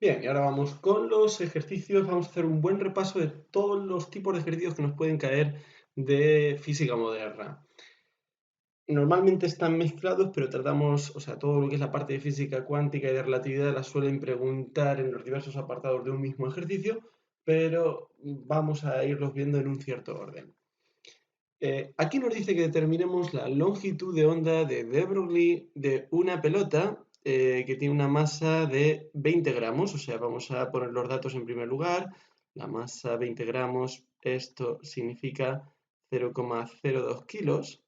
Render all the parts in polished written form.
Bien, y ahora vamos con los ejercicios. Vamos a hacer un buen repaso de todos los tipos de ejercicios que nos pueden caer de física moderna. Normalmente están mezclados, pero tratamos, o sea, todo lo que es la parte de física cuántica y de relatividad la suelen preguntar en los diversos apartados de un mismo ejercicio, pero vamos a irlos viendo en un cierto orden. Aquí nos dice que determinemos la longitud de onda de de Broglie de una pelota que tiene una masa de 20 gramos. O sea, vamos a poner los datos en primer lugar. La masa 20 gramos, esto significa 0,02 kilos.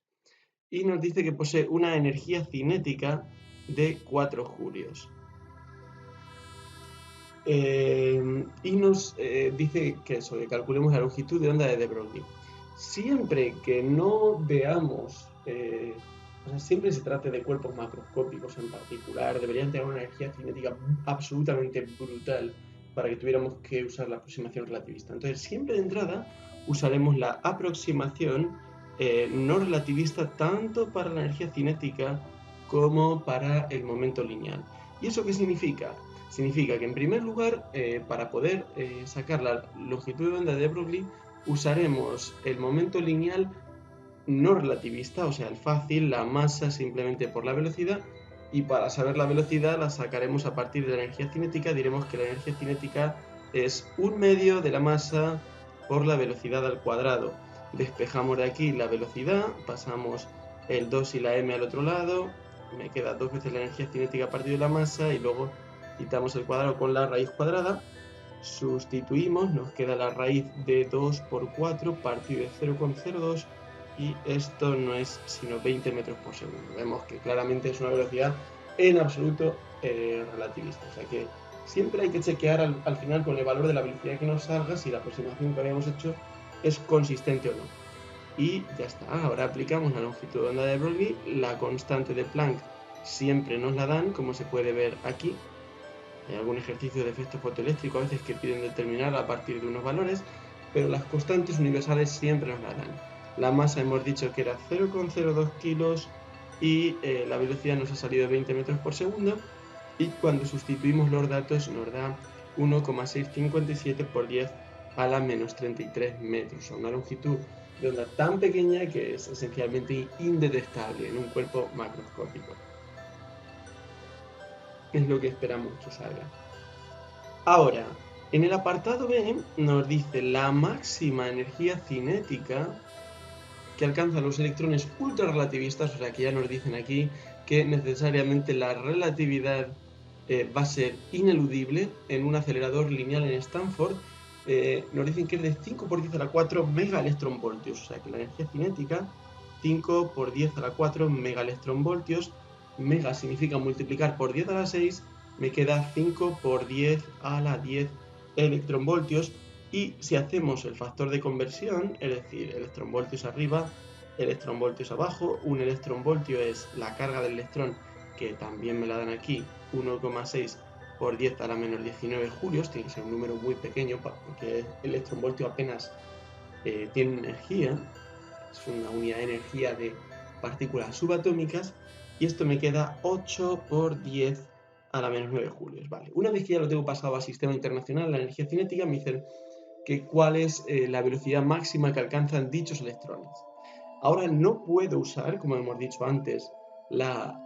Y nos dice que posee una energía cinética de 4 julios. Y nos dice que eso, que calculemos la longitud de onda de De Broglie. Siempre que no veamos, o sea, siempre se trate de cuerpos macroscópicos en particular, deberían tener una energía cinética absolutamente brutal para que tuviéramos que usar la aproximación relativista. Entonces, siempre de entrada usaremos la aproximación no relativista tanto para la energía cinética como para el momento lineal. ¿Y eso qué significa? Significa que en primer lugar, para poder sacar la longitud de onda de Broglie, usaremos el momento lineal no relativista, o sea, el fácil, la masa simplemente por la velocidad, y para saber la velocidad la sacaremos a partir de la energía cinética. Diremos que la energía cinética es un medio de la masa por la velocidad al cuadrado. Despejamos de aquí la velocidad, pasamos el 2 y la m al otro lado, me queda dos veces la energía cinética a partir de la masa y luego quitamos el cuadrado con la raíz cuadrada, sustituimos, nos queda la raíz de 2 por 4 partido de 0,02 y esto no es sino 20 metros por segundo. Vemos que claramente es una velocidad en absoluto relativista. O sea que siempre hay que chequear al final con el valor de la velocidad que nos salga si la aproximación que habíamos hecho es consistente o no. Y ya está, ahora aplicamos la longitud de onda de Broglie, la constante de Planck siempre nos la dan, como se puede ver aquí. Hay algún ejercicio de efecto fotoeléctrico a veces que piden determinar a partir de unos valores, pero las constantes universales siempre nos la dan. La masa hemos dicho que era 0,02 kilos y la velocidad nos ha salido 20 metros por segundo, y cuando sustituimos los datos nos da 1,657 por 10 a la menos 33 metros, o una longitud de onda tan pequeña que es esencialmente indetectable en un cuerpo macroscópico. Es lo que esperamos que salga. Ahora, en el apartado B nos dice la máxima energía cinética que alcanzan los electrones ultrarrelativistas. O sea que ya nos dicen aquí que necesariamente la relatividad va a ser ineludible en un acelerador lineal en Stanford. Nos dicen que es de 5 por 10 a la 4 megaelectronvoltios. O sea que la energía cinética 5 por 10 a la 4 megaelectronvoltios. Mega significa multiplicar por 10 a la 6, me queda 5 por 10 a la 10 electronvoltios. Y si hacemos el factor de conversión, es decir, electronvoltios arriba, electronvoltios abajo, un electronvoltio es la carga del electrón, que también me la dan aquí, 1,6 por 10 a la menos 19 julios, tiene que ser un número muy pequeño porque el electronvoltio apenas tiene energía, es una unidad de energía de partículas subatómicas, y esto me queda 8 por 10 a la menos 9 julios. Vale. Una vez que ya lo tengo pasado al sistema internacional, la energía cinética, me dicen que cuál es la velocidad máxima que alcanzan dichos electrones. Ahora no puedo usar, como hemos dicho antes, la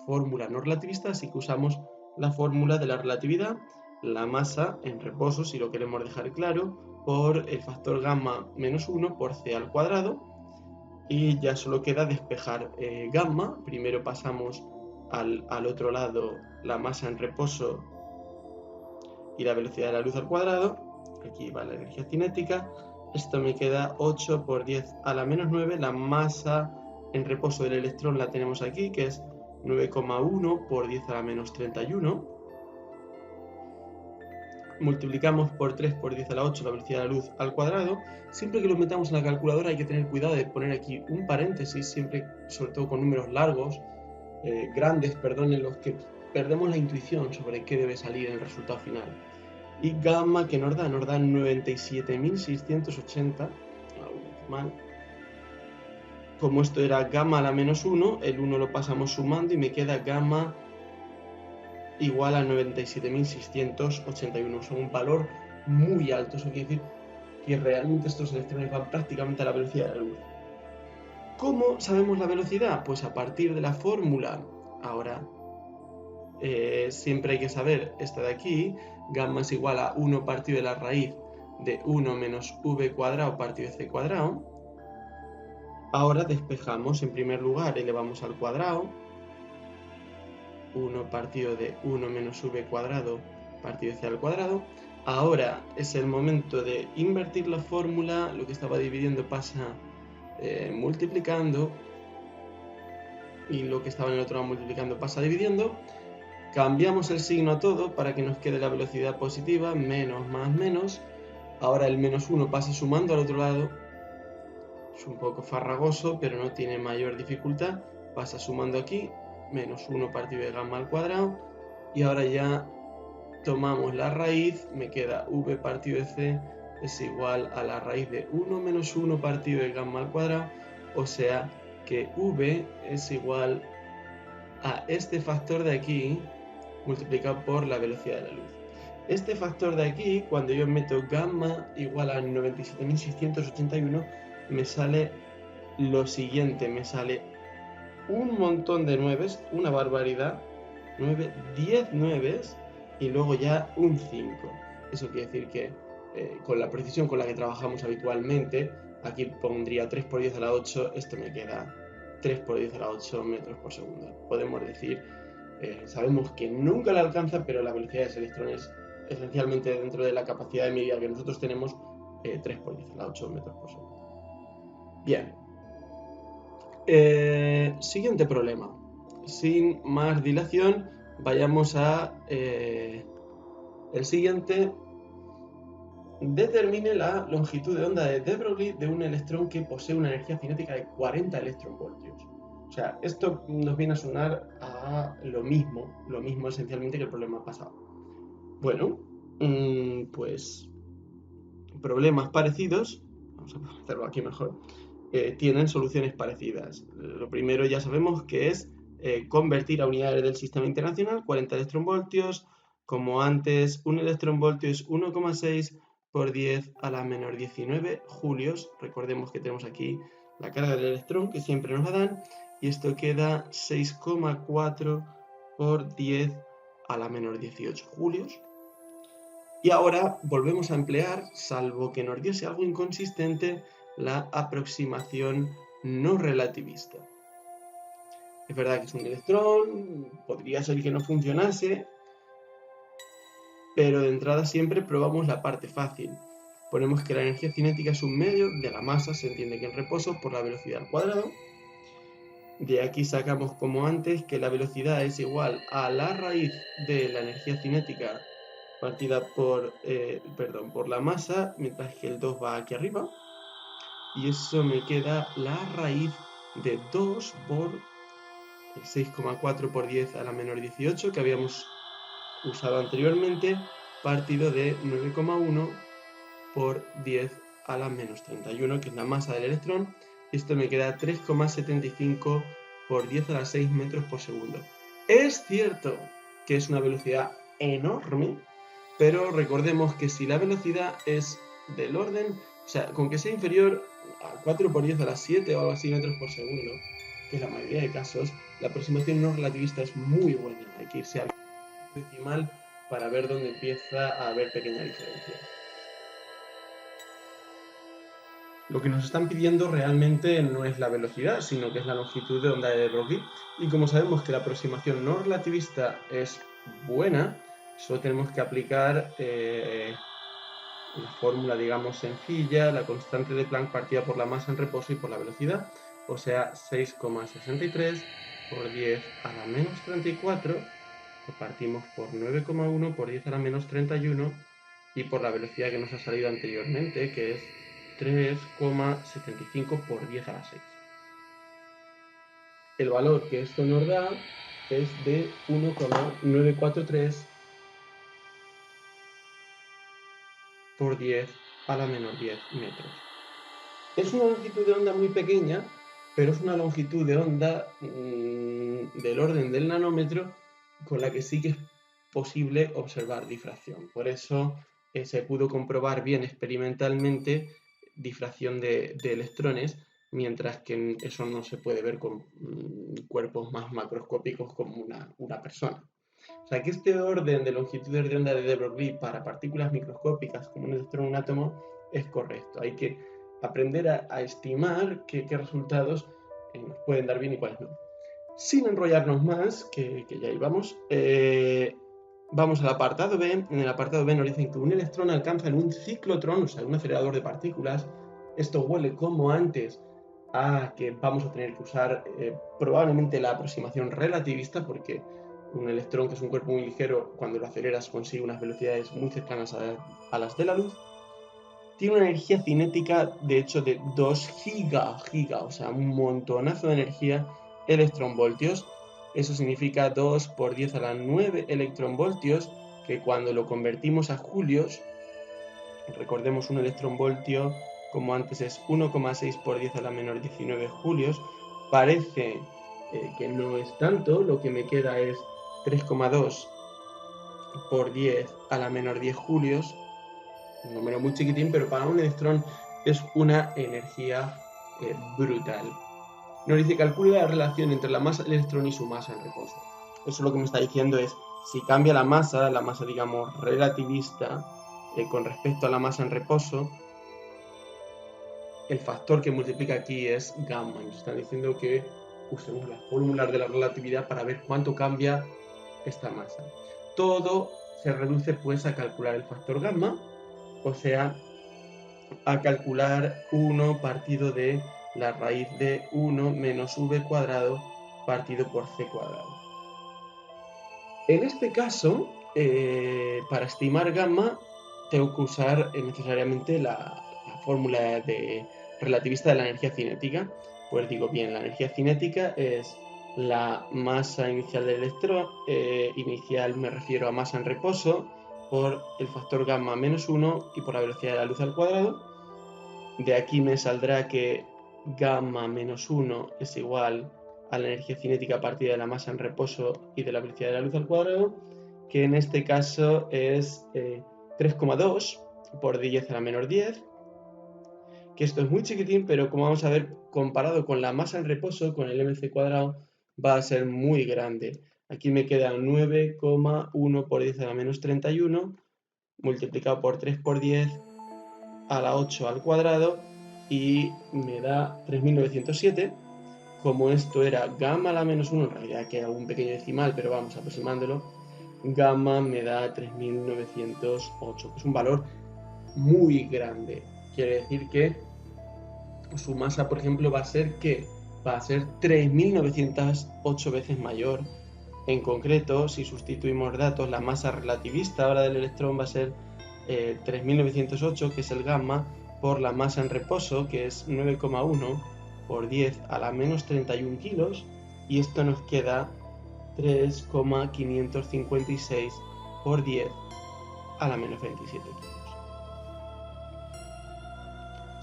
fórmula no relativista, así que usamos la fórmula de la relatividad, la masa en reposo, si lo queremos dejar claro, por el factor gamma menos 1 por c al cuadrado, y ya solo queda despejar gamma. Primero pasamos al otro lado la masa en reposo y la velocidad de la luz al cuadrado. Aquí va la energía cinética. Esto me queda 8 por 10 a la menos 9. La masa en reposo del electrón la tenemos aquí, que es 9,1 por 10 a la menos 31. Multiplicamos por 3 por 10 a la 8 la velocidad de la luz al cuadrado. Siempre que lo metamos en la calculadora hay que tener cuidado de poner aquí un paréntesis, siempre, sobre todo con números largos, grandes, perdón, en los que perdemos la intuición sobre qué debe salir el resultado final. Y gamma que nos da 97.680, aún mal. Como esto era gamma a la menos 1, el 1 lo pasamos sumando y me queda gamma igual a 97.681. Son un valor muy alto. Eso quiere decir que realmente estos electrones van prácticamente a la velocidad de la luz. ¿Cómo sabemos la velocidad? Pues a partir de la fórmula. Ahora, siempre hay que saber esta de aquí. Gamma es igual a 1 partido de la raíz de 1 menos v cuadrado partido de c cuadrado. Ahora despejamos. En primer lugar, elevamos al cuadrado. 1 partido de 1 menos v cuadrado partido de c al cuadrado. Ahora es el momento de invertir la fórmula. Lo que estaba dividiendo pasa multiplicando. Y lo que estaba en el otro lado multiplicando pasa dividiendo. Cambiamos el signo a todo para que nos quede la velocidad positiva. Menos más menos. Ahora el menos 1 pasa sumando al otro lado. Es un poco farragoso, pero no tiene mayor dificultad. Pasa sumando aquí. Menos 1 partido de gamma al cuadrado. Y ahora ya tomamos la raíz. Me queda v partido de c es igual a la raíz de 1 menos 1 partido de gamma al cuadrado. O sea que v es igual a este factor de aquí multiplicado por la velocidad de la luz. Este factor de aquí, cuando yo meto gamma igual a 97.681, me sale lo siguiente. Me sale un montón de nueves, una barbaridad, 9, 10 nueves y luego ya un 5. Eso quiere decir que con la precisión con la que trabajamos habitualmente, aquí pondría 3 por 10 a la 8, esto me queda 3 por 10 a la 8 metros por segundo. Podemos decir, sabemos que nunca la alcanza, pero la velocidad de ese electrón es esencialmente dentro de la capacidad de medida que nosotros tenemos, 3 por 10 a la 8 metros por segundo. Bien. Siguiente problema. Sin más dilación, vayamos a el siguiente. Determine la longitud de onda de de Broglie de un electrón que posee una energía cinética de 40 electronvoltios. O sea, esto nos viene a sonar a lo mismo esencialmente que el problema pasado. Bueno, pues problemas parecidos, vamos a hacerlo aquí mejor, tienen soluciones parecidas. Lo primero ya sabemos que es convertir a unidades del sistema internacional, 40 electronvoltios. Como antes, un electronvoltio es 1,6 por 10 a la menor 19 julios. Recordemos que tenemos aquí la carga del electrón que siempre nos la dan. Y esto queda 6,4 por 10 a la menor 18 julios. Y ahora volvemos a emplear, salvo que nos diese algo inconsistente, la aproximación no relativista. Es verdad que es un electrón, podría ser que no funcionase, pero de entrada siempre probamos la parte fácil. Ponemos que la energía cinética es un medio de la masa, se entiende que en reposo, por la velocidad al cuadrado. De aquí sacamos, como antes, que la velocidad es igual a la raíz de la energía cinética partida por la masa, mientras que el 2 va aquí arriba. Y eso me queda la raíz de 2 por 6,4 por 10 a la menor 18, que habíamos usado anteriormente, partido de 9,1 por 10 a la menos 31, que es la masa del electrón. Esto me queda 3,75 por 10 a la 6 metros por segundo. Es cierto que es una velocidad enorme, pero recordemos que si la velocidad es del orden, o sea, con que sea inferior a 4 por 10 a la 7 o algo así metros por segundo, que es la mayoría de casos, la aproximación no relativista es muy buena. Hay que irse al decimal para ver dónde empieza a haber pequeña diferencia. Lo que nos están pidiendo realmente no es la velocidad, sino que es la longitud de onda de Broglie. Y como sabemos que la aproximación no relativista es buena, solo tenemos que aplicar la fórmula, digamos, sencilla, la constante de Planck partida por la masa en reposo y por la velocidad, o sea, 6,63 por 10 a la menos 34, lo partimos por 9,1 por 10 a la menos 31 y por la velocidad que nos ha salido anteriormente, que es 3,75 por 10 a la 6. El valor que esto nos da es de 1,943 por 10 a la menor 10 metros. Es una longitud de onda muy pequeña, pero es una longitud de onda del orden del nanómetro, con la que sí que es posible observar difracción. Por eso se pudo comprobar bien experimentalmente difracción de electrones, mientras que eso no se puede ver con cuerpos más macroscópicos como una persona. O sea que este orden de longitudes de onda de de Broglie para partículas microscópicas como un electrón o un átomo es correcto. Hay que aprender a estimar qué resultados nos pueden dar bien y cuáles no. Sin enrollarnos más, que ya íbamos, vamos al apartado B. En el apartado B nos dicen que un electrón alcanza en un ciclotrón, o sea, un acelerador de partículas. Esto huele como antes a que vamos a tener que usar probablemente la aproximación relativista, porque un electrón, que es un cuerpo muy ligero, cuando lo aceleras consigue unas velocidades muy cercanas a las de la luz. Tiene una energía cinética, de hecho, de 2 giga, o sea, un montonazo de energía electronvoltios. Eso significa 2 por 10 a la 9 electronvoltios, que cuando lo convertimos a julios, recordemos un electronvoltio, como antes es 1,6 por 10 a la menor 19 julios, parece que no es tanto, lo que me queda es 3,2 por 10 a la menor 10 julios, un número muy chiquitín, pero para un electrón es una energía brutal. Nos dice, calcula la relación entre la masa del electrón y su masa en reposo. Eso lo que me está diciendo es, si cambia la masa digamos relativista, con respecto a la masa en reposo, el factor que multiplica aquí es gamma. Nos están diciendo que usemos las fórmulas de la relatividad para ver cuánto cambia esta masa. Todo se reduce pues a calcular el factor gamma, o sea, a calcular 1 partido de la raíz de 1 menos v cuadrado partido por c cuadrado. En este caso, para estimar gamma, tengo que usar necesariamente la fórmula relativista de la energía cinética. Pues digo, bien, la energía cinética es la masa inicial del electrón, inicial me refiero a masa en reposo, por el factor gamma menos 1 y por la velocidad de la luz al cuadrado. De aquí me saldrá que gamma menos 1 es igual a la energía cinética partida de la masa en reposo y de la velocidad de la luz al cuadrado, que en este caso es 3,2 por 10 a la menor 10, que esto es muy chiquitín, pero como vamos a ver, comparado con la masa en reposo, con el mc cuadrado, va a ser muy grande. Aquí me queda 9,1 por 10 a la menos 31, multiplicado por 3 por 10 a la 8 al cuadrado, y me da 3907. Como esto era gamma a la menos 1, en realidad queda un pequeño decimal, pero vamos aproximándolo, gamma me da 3908, que es un valor muy grande. Quiere decir que su masa, por ejemplo, va a ser 3908 veces mayor. En concreto, si sustituimos datos, la masa relativista ahora del electrón va a ser 3908, que es el gamma, por la masa en reposo, que es 9,1 por 10 a la menos 31 kilos, y esto nos queda 3,556 por 10 a la menos 27 kilos.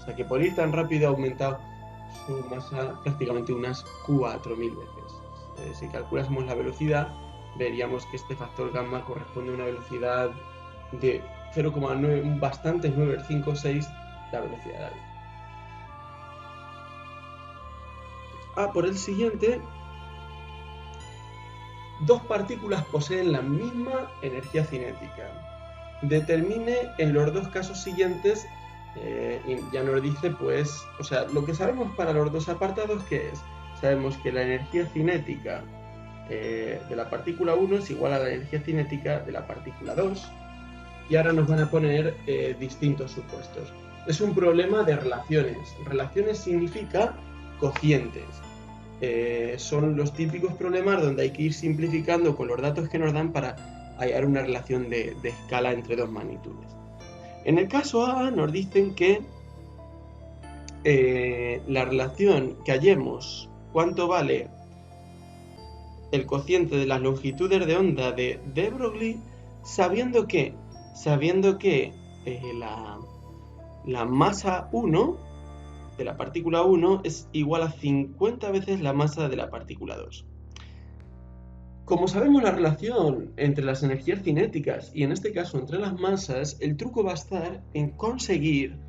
O sea que por ir tan rápido ha aumentado su masa prácticamente unas 4000 veces. Si calculásemos la velocidad, veríamos que este factor gamma corresponde a una velocidad de 0,9, bastantes 9,56 la velocidad de la luz. Por el siguiente, dos partículas poseen la misma energía cinética. Determine en los dos casos siguientes, y ya nos dice, pues, o sea, lo que sabemos para los dos apartados, que es, sabemos que la energía cinética de la partícula 1 es igual a la energía cinética de la partícula 2, y ahora nos van a poner distintos supuestos. Es un problema de relaciones. Relaciones significa cocientes. Son los típicos problemas donde hay que ir simplificando con los datos que nos dan para hallar una relación de escala entre dos magnitudes. En el caso A nos dicen que la relación que hallemos, cuánto vale el cociente de las longitudes de onda de de Broglie, sabiendo que la masa 1 de la partícula 1 es igual a 50 veces la masa de la partícula 2. Como sabemos la relación entre las energías cinéticas y en este caso entre las masas, el truco va a estar en conseguir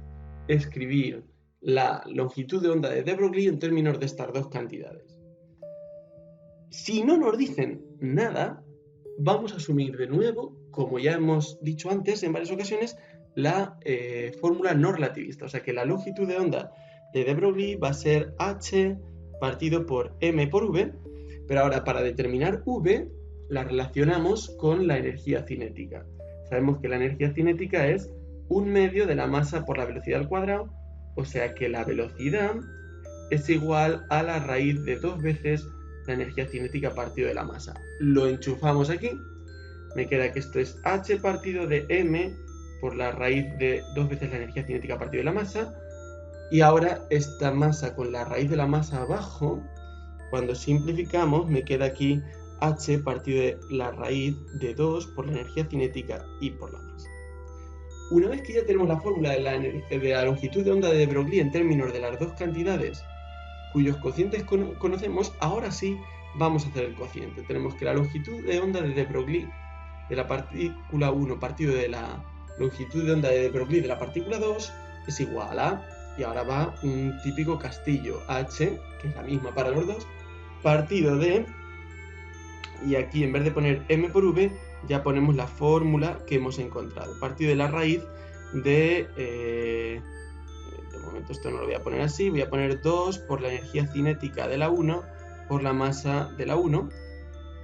escribir la longitud de onda de de Broglie en términos de estas dos cantidades. Si no nos dicen nada, vamos a asumir de nuevo, como ya hemos dicho antes en varias ocasiones, la fórmula no relativista, o sea que la longitud de onda de de Broglie va a ser h partido por m por v, pero ahora para determinar v la relacionamos con la energía cinética. Sabemos que la energía cinética es 1/2 de la masa por la velocidad al cuadrado, o sea que la velocidad es igual a la raíz de 2 veces la energía cinética partido de la masa. Lo enchufamos aquí, me queda que esto es h partido de m por la raíz de 2 veces la energía cinética partido de la masa, y ahora esta masa con la raíz de la masa abajo, cuando simplificamos me queda aquí h partido de la raíz de 2 por la energía cinética y por la masa. Una vez que ya tenemos la fórmula de la longitud de onda de de Broglie en términos de las dos cantidades cuyos cocientes conocemos, ahora sí vamos a hacer el cociente. Tenemos que la longitud de onda de de Broglie de la partícula 1 partido de la longitud de onda de de Broglie de la partícula 2 es igual a, y ahora va un típico castillo, h, que es la misma para los dos, partido de, y aquí en vez de poner m por v, ya ponemos la fórmula que hemos encontrado, partido de la raíz de momento esto no lo voy a poner así, voy a poner 2 por la energía cinética de la 1 por la masa de la 1,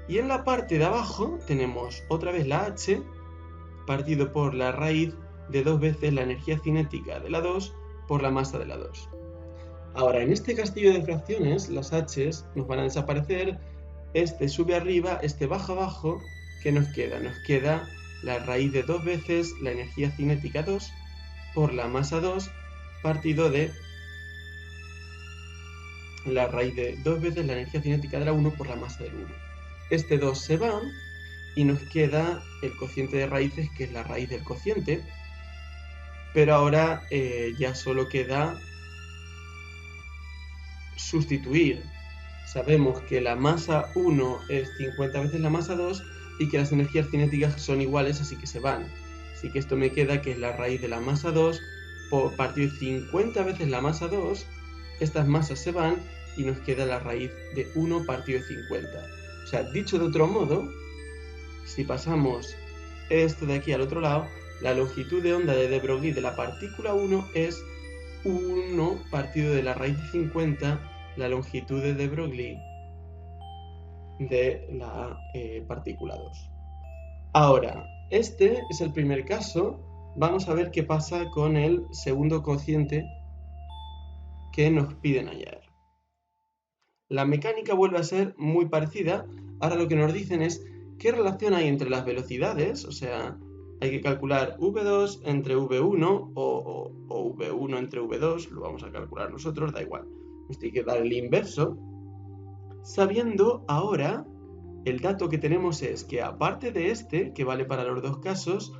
y en la parte de abajo tenemos otra vez la h partido por la raíz de 2 veces la energía cinética de la 2 por la masa de la 2. Ahora, en este castillo de fracciones, las h's nos van a desaparecer, este sube arriba, este baja abajo, ¿qué nos queda? Nos queda la raíz de 2 veces la energía cinética 2 por la masa 2 partido de la raíz de 2 veces la energía cinética de la 1 por la masa del 1. Este 2 se va y nos queda el cociente de raíces, que es la raíz del cociente, pero ahora ya solo queda sustituir. Sabemos que la masa 1 es 50 veces la masa 2 y que las energías cinéticas son iguales, así que se van. Así que esto me queda que es la raíz de la masa 2 por partido de 50 veces la masa 2, estas masas se van y nos queda la raíz de 1 partido de 50. O sea, dicho de otro modo, si pasamos esto de aquí al otro lado, la longitud de onda de de Broglie de la partícula 1 es 1 partido de la raíz de 50, la longitud de de Broglie de la partícula 2. Ahora, este es el primer caso. Vamos a ver qué pasa con el segundo cociente que nos piden hallar. La mecánica vuelve a ser muy parecida. Ahora lo que nos dicen es qué relación hay entre las velocidades, o sea, hay que calcular v2 entre v1 o v1 entre v2, lo vamos a calcular nosotros, da igual. Nos tiene que dar el inverso. Sabiendo ahora, el dato que tenemos es que aparte de este, que vale para los dos casos,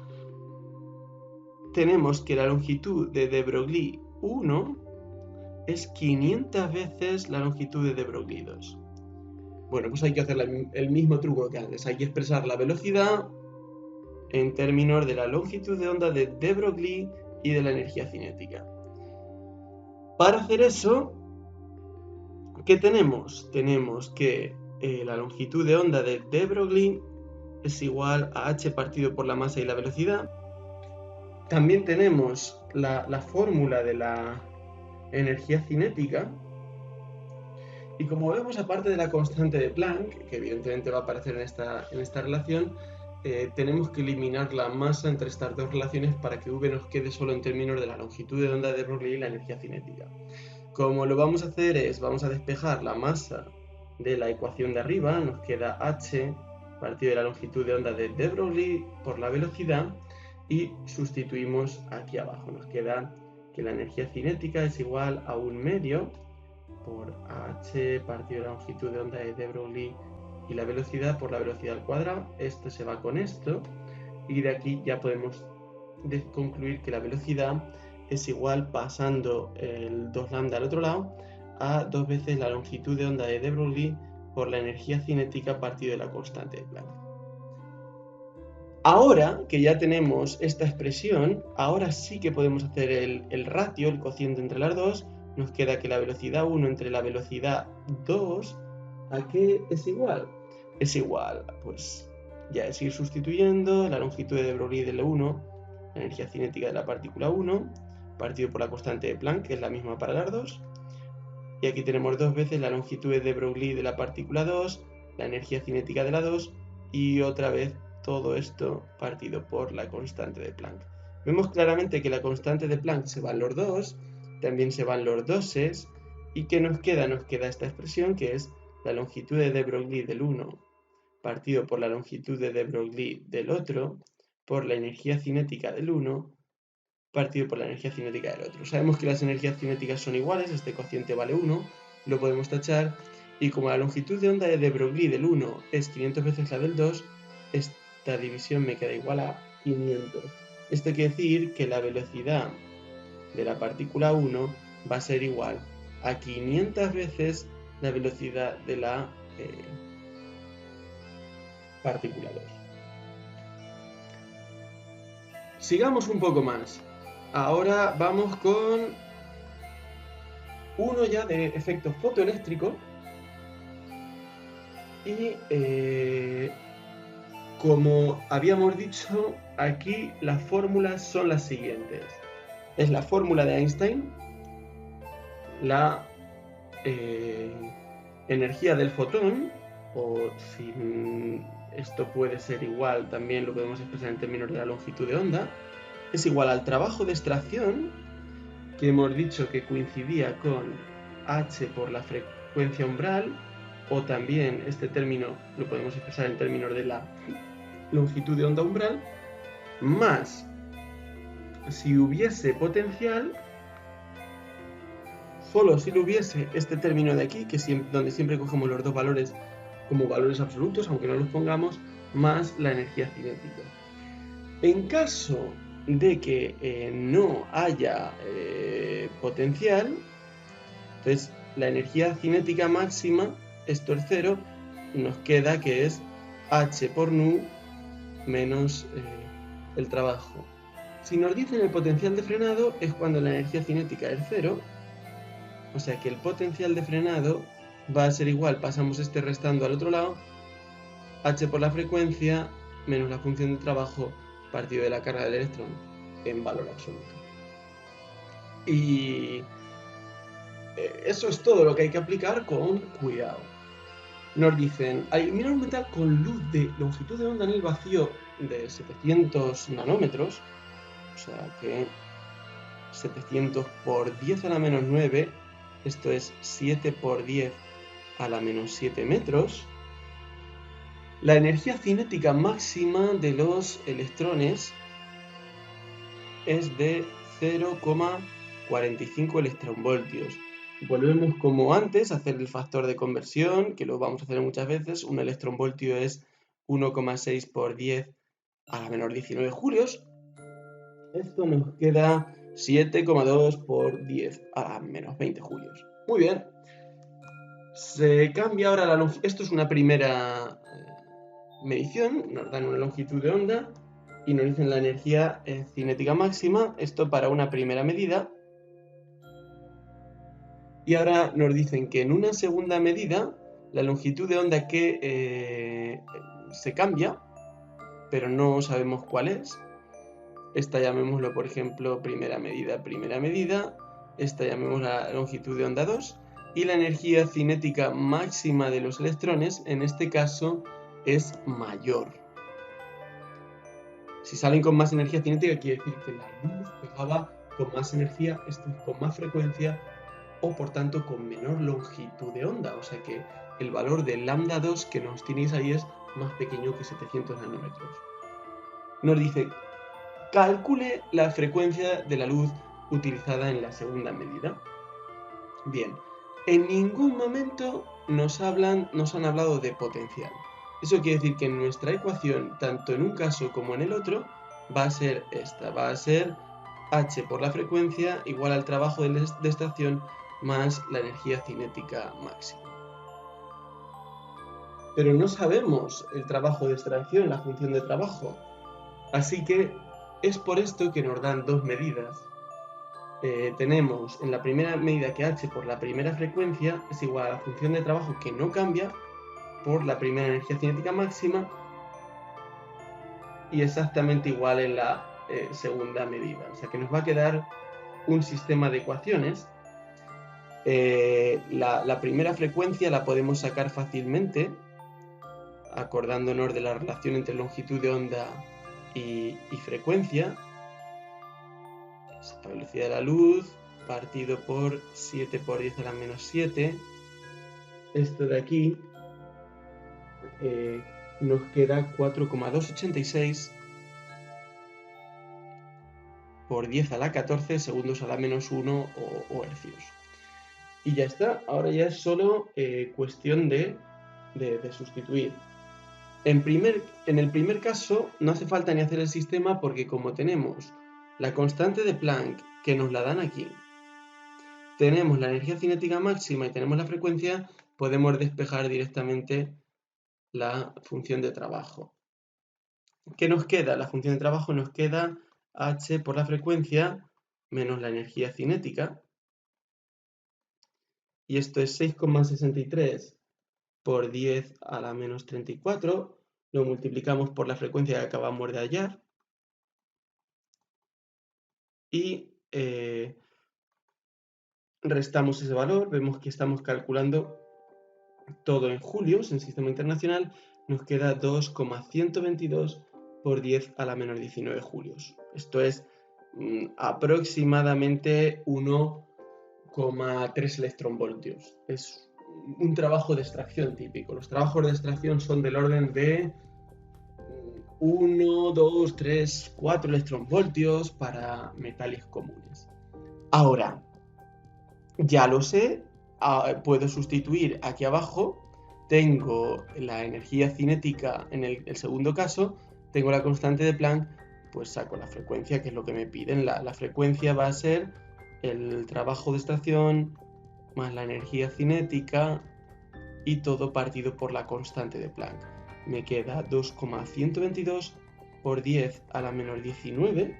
tenemos que la longitud de de Broglie 1 es 500 veces la longitud de de Broglie 2. Bueno, pues hay que hacer el mismo truco que antes. Hay que expresar la velocidad en términos de la longitud de onda de de Broglie y de la energía cinética. Para hacer eso, ¿qué tenemos? Tenemos que la longitud de onda de de Broglie es igual a h partido por la masa y la velocidad. También tenemos la fórmula de la energía cinética, y como vemos, aparte de la constante de Planck, que evidentemente va a aparecer en esta relación, tenemos que eliminar la masa entre estas dos relaciones para que v nos quede solo en términos de la longitud de onda de Broglie y la energía cinética. Como lo vamos a hacer es, vamos a despejar la masa de la ecuación de arriba, nos queda h partido de la longitud de onda de de Broglie por la velocidad, y sustituimos aquí abajo, nos queda que la energía cinética es igual a 1/2 por h partido de la longitud de onda de de Broglie y la velocidad por la velocidad al cuadrado. Esto se va con esto, y de aquí ya podemos concluir que la velocidad es igual, pasando el 2 lambda al otro lado, a 2 veces la longitud de onda de de Broglie por la energía cinética partido de la constante de Planck. Ahora que ya tenemos esta expresión, ahora sí que podemos hacer el ratio, el cociente entre las dos. Nos queda que la velocidad 1 entre la velocidad 2, ¿a qué es igual? Es igual, pues ya es ir sustituyendo la longitud de Broglie de la 1, la energía cinética de la partícula 1, partido por la constante de Planck, que es la misma para las dos. Y aquí tenemos dos veces la longitud de Broglie de la partícula 2, la energía cinética de la 2 y otra vez todo esto partido por la constante de Planck. Vemos claramente que la constante de Planck se van los dos, también se van los doses, y ¿qué nos queda? Nos queda esta expresión que es la longitud de de Broglie del uno partido por la longitud de de Broglie del otro por la energía cinética del uno partido por la energía cinética del otro. Sabemos que las energías cinéticas son iguales, este cociente vale 1, lo podemos tachar, y como la longitud de onda de de Broglie del 1 es 500 veces la del 2, esta división me queda igual a 500. Esto quiere decir que la velocidad de la partícula 1 va a ser igual a 500 veces la velocidad de la partícula 2. Sigamos un poco más. Ahora vamos con uno ya de efecto fotoeléctrico y como habíamos dicho, aquí las fórmulas son las siguientes. Es la fórmula de Einstein, la energía del fotón, o si esto puede ser igual, también lo podemos expresar en términos de la longitud de onda, es igual al trabajo de extracción, que hemos dicho que coincidía con h por la frecuencia umbral, o también este término lo podemos expresar en términos de la longitud de onda umbral, más si hubiese potencial, solo si lo hubiese este término de aquí, que donde siempre cogemos los dos valores como valores absolutos, aunque no los pongamos, más la energía cinética. En caso de que no haya potencial, entonces la energía cinética máxima, esto es 0, nos queda que es h por nu menos el trabajo. Si nos dicen el potencial de frenado es cuando la energía cinética es 0, o sea que el potencial de frenado va a ser igual, pasamos este restando al otro lado, h por la frecuencia menos la función de trabajo partido de la carga del electrón en valor absoluto. Y eso es todo lo que hay que aplicar con cuidado. Nos dicen, al iluminar un metal con luz de longitud de onda en el vacío de 700 nanómetros, o sea que 700 por 10 a la menos 9, esto es 7 por 10 a la menos 7 metros, la energía cinética máxima de los electrones es de 0,45 electronvoltios. Volvemos como antes a hacer el factor de conversión, que lo vamos a hacer muchas veces. Un electronvoltio es 1,6 por 10 a la menor 19 julios. Esto nos queda 7,2 por 10 a la menos 20 julios. Muy bien. Se cambia ahora la longitud. Esto es una primera medición. Nos dan una longitud de onda y nos dicen la energía cinética máxima. Esto para una primera medida. Y ahora nos dicen que en una segunda medida la longitud de onda que se cambia, pero no sabemos cuál es. Esta llamémoslo, por ejemplo, primera medida. Esta llamémosla la longitud de onda 2. Y la energía cinética máxima de los electrones, en este caso, es mayor. Si salen con más energía cinética, quiere decir que la luz pegaba con más energía, esto es con más frecuencia, o por tanto con menor longitud de onda, o sea que el valor de lambda 2 que nos tenéis ahí es más pequeño que 700 nanómetros. Nos dice, calcule la frecuencia de la luz utilizada en la segunda medida. Bien, en ningún momento nos han hablado de potencial. Eso quiere decir que en nuestra ecuación, tanto en un caso como en el otro, va a ser esta, va a ser h por la frecuencia igual al trabajo de extracción más la energía cinética máxima. pero no sabemos el trabajo de extracción, la función de trabajo. Así que es por esto que nos dan dos medidas. Tenemos en la primera medida que h por la primera frecuencia es igual a la función de trabajo que no cambia por la primera energía cinética máxima y exactamente igual en la segunda medida. O sea que nos va a quedar un sistema de ecuaciones. La primera frecuencia la podemos sacar fácilmente acordándonos de la relación entre longitud de onda y frecuencia. La velocidad de la luz partido por 7 por 10 a la menos 7. Esto de aquí nos queda 4,286 por 10 a la 14 segundos a la menos 1 o hercios. Y ya está, ahora ya es solo cuestión de sustituir. En el primer caso no hace falta ni hacer el sistema porque como tenemos la constante de Planck que nos la dan aquí, tenemos la energía cinética máxima y tenemos la frecuencia, podemos despejar directamente la función de trabajo. ¿Qué nos queda? La función de trabajo nos queda h por la frecuencia menos la energía cinética. Y esto es 6,63 por 10 a la menos 34. Lo multiplicamos por la frecuencia que acabamos de hallar. Y restamos ese valor. Vemos que estamos calculando todo en julios en sistema internacional. Nos queda 2,122 por 10 a la menos 19 julios. Esto es aproximadamente 1,3 electronvoltios. Es un trabajo de extracción típico. Los trabajos de extracción son del orden de 1, 2, 3, 4 electronvoltios para metales comunes. Ahora, ya lo sé, puedo sustituir aquí abajo. Tengo la energía cinética en el segundo caso, tengo la constante de Planck, pues saco la frecuencia, que es lo que me piden. La frecuencia va a ser el trabajo de extracción más la energía cinética y todo partido por la constante de Planck. Me queda 2,122 por 10 a la menos 19.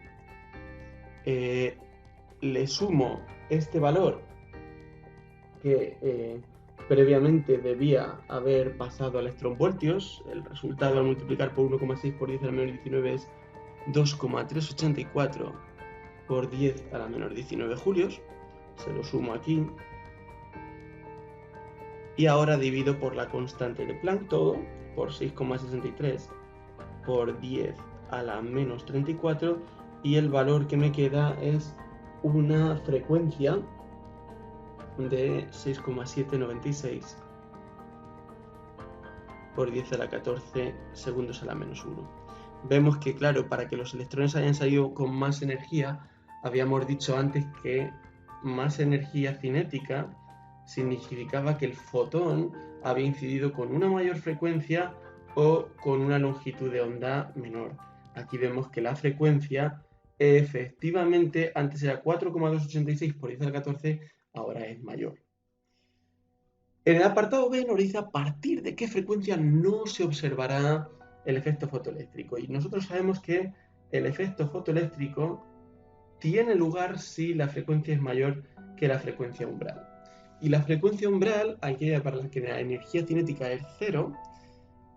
Le sumo este valor que previamente debía haber pasado a electronvoltios. El resultado al multiplicar por 1,6 por 10 a la menos 19 es 2,384 por 10 a la menos 19 julios. Se lo sumo aquí. Y ahora divido por la constante de Planck todo, por 6,63 por 10 a la menos 34, y el valor que me queda es una frecuencia de 6,796 por 10 a la 14 segundos a la menos 1. Vemos que, claro, para que los electrones hayan salido con más energía, habíamos dicho antes que más energía cinética significaba que el fotón había incidido con una mayor frecuencia o con una longitud de onda menor. Aquí vemos que la frecuencia efectivamente antes era 4,286 por 10 a la 14, ahora es mayor. En el apartado B nos dice a partir de qué frecuencia no se observará el efecto fotoeléctrico. Y nosotros sabemos que el efecto fotoeléctrico tiene lugar si la frecuencia es mayor que la frecuencia umbral. Y la frecuencia umbral, aquella para la que la energía cinética es 0,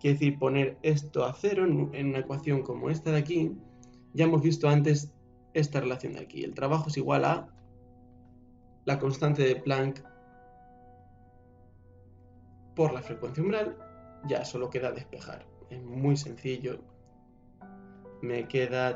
quiere decir poner esto a 0 en una ecuación como esta de aquí. Ya hemos visto antes esta relación de aquí. El trabajo es igual a la constante de Planck por la frecuencia umbral. Ya solo queda despejar. Es muy sencillo.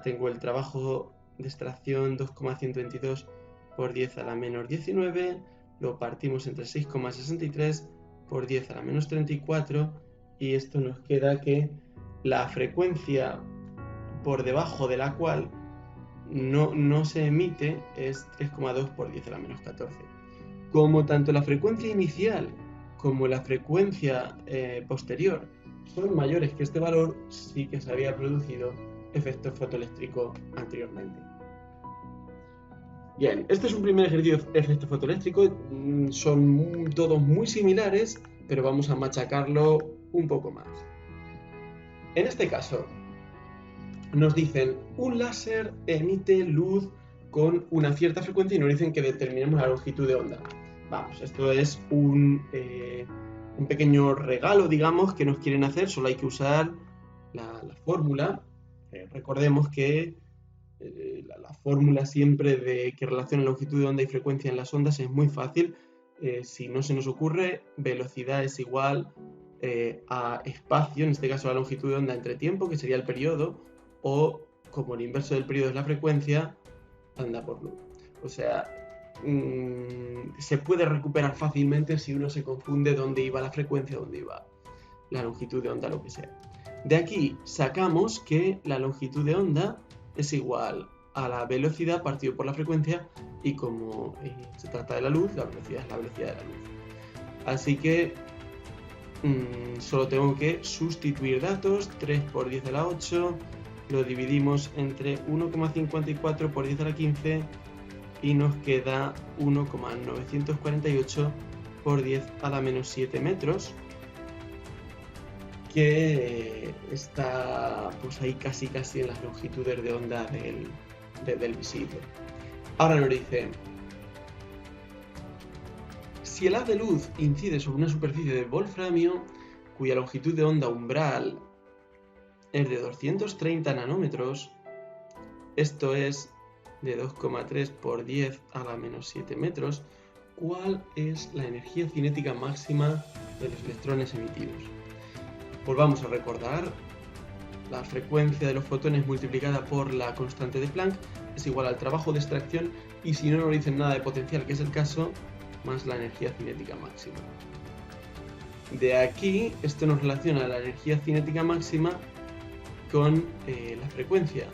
Tengo el trabajo de extracción 2,122 por 10 a la menos 19. Lo partimos entre 6,63 por 10 a la menos 34. Y esto nos queda que la frecuencia por debajo de la cual no se emite es 3,2 por 10 a la menos 14. Como tanto la frecuencia inicial como la frecuencia posterior son mayores que este valor, sí que se había producido efecto fotoeléctrico anteriormente. Bien, este es un primer ejercicio de efecto fotoeléctrico. Son todos muy similares, pero vamos a machacarlo un poco más. En este caso, nos dicen un láser emite luz con una cierta frecuencia y nos dicen que determinemos la longitud de onda. Vamos, esto es un pequeño regalo, digamos, que nos quieren hacer. Solo hay que usar la fórmula. Recordemos que la fórmula siempre de que relaciona longitud de onda y frecuencia en las ondas es muy fácil. Si no se nos ocurre, velocidad es igual a espacio, en este caso la longitud de onda entre tiempo, que sería el periodo, o como el inverso del periodo es la frecuencia, anda por luz. O sea, se puede recuperar fácilmente si uno se confunde dónde iba la frecuencia, dónde iba la longitud de onda, lo que sea. De aquí sacamos que la longitud de onda es igual a la velocidad partido por la frecuencia, y como se trata de la luz, la velocidad es la velocidad de la luz. Así que solo tengo que sustituir datos. 3 por 10 a la 8 lo dividimos entre 1,54 por 10 a la 15 y nos queda 1,948 por 10 a la menos 7 metros, que está pues ahí casi en las longitudes de onda del visible. Ahora nos dice, si el haz de luz incide sobre una superficie de wolframio cuya longitud de onda umbral es de 230 nanómetros, esto es de 2,3 por 10 a la menos 7 metros, ¿cuál es la energía cinética máxima de los electrones emitidos? Pues vamos a recordar, la frecuencia de los fotones multiplicada por la constante de Planck es igual al trabajo de extracción, y si no nos dicen nada de potencial, que es el caso, más la energía cinética máxima. De aquí, esto nos relaciona la energía cinética máxima con la frecuencia,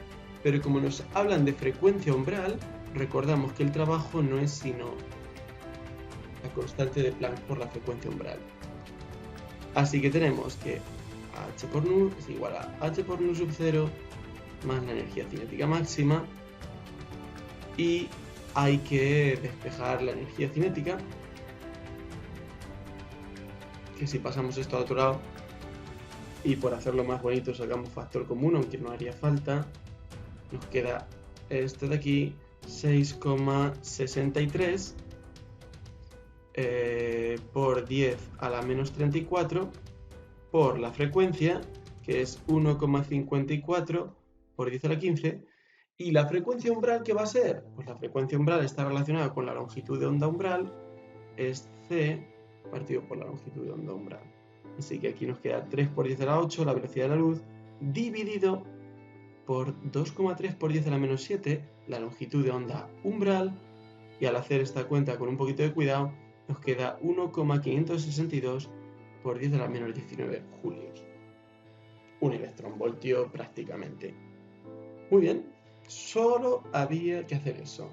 pero como nos hablan de frecuencia umbral, recordamos que el trabajo no es sino la constante de Planck por la frecuencia umbral. Así que tenemos que h por nu es igual a h por nu sub 0 más la energía cinética máxima, y hay que despejar la energía cinética, que si pasamos esto a otro lado y por hacerlo más bonito sacamos factor común, aunque no haría falta, nos queda esto de aquí, 6,63 por 10 a la menos 34 por la frecuencia, que es 1,54 por 10 a la 15, y la frecuencia umbral, ¿qué va a ser? Pues la frecuencia umbral está relacionada con la longitud de onda umbral, es c partido por la longitud de onda umbral. Así que aquí nos queda 3 por 10 a la 8, la velocidad de la luz, dividido por 2,3 por 10 a la menos 7, la longitud de onda umbral, y al hacer esta cuenta con un poquito de cuidado, nos queda 1,562 por 10 a la menos 19 julios. Un electronvoltio prácticamente. Muy bien, solo había que hacer eso.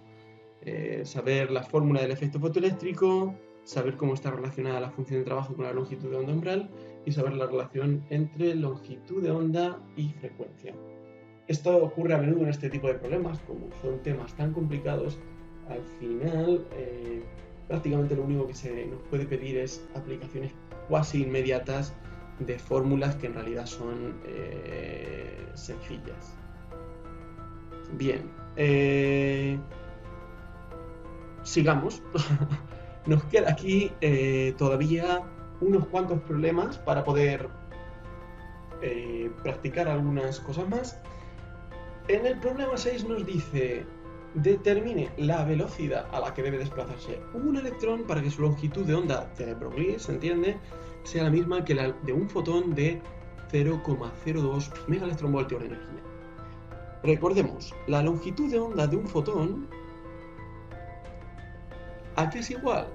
Saber la fórmula del efecto fotoeléctrico, saber cómo está relacionada la función de trabajo con la longitud de onda umbral, y saber la relación entre longitud de onda y frecuencia. Esto ocurre a menudo en este tipo de problemas, como son temas tan complicados. Al final, prácticamente lo único que se nos puede pedir es aplicaciones cuasi inmediatas de fórmulas que en realidad son sencillas. Bien, sigamos. Nos queda aquí todavía unos cuantos problemas para poder practicar algunas cosas más. En el problema 6 nos dice, determine la velocidad a la que debe desplazarse un electrón para que su longitud de onda de Broglie, se entiende, sea la misma que la de un fotón de 0,02 megaelectronvoltios de energía. Recordemos, la longitud de onda de un fotón, ¿a qué es igual?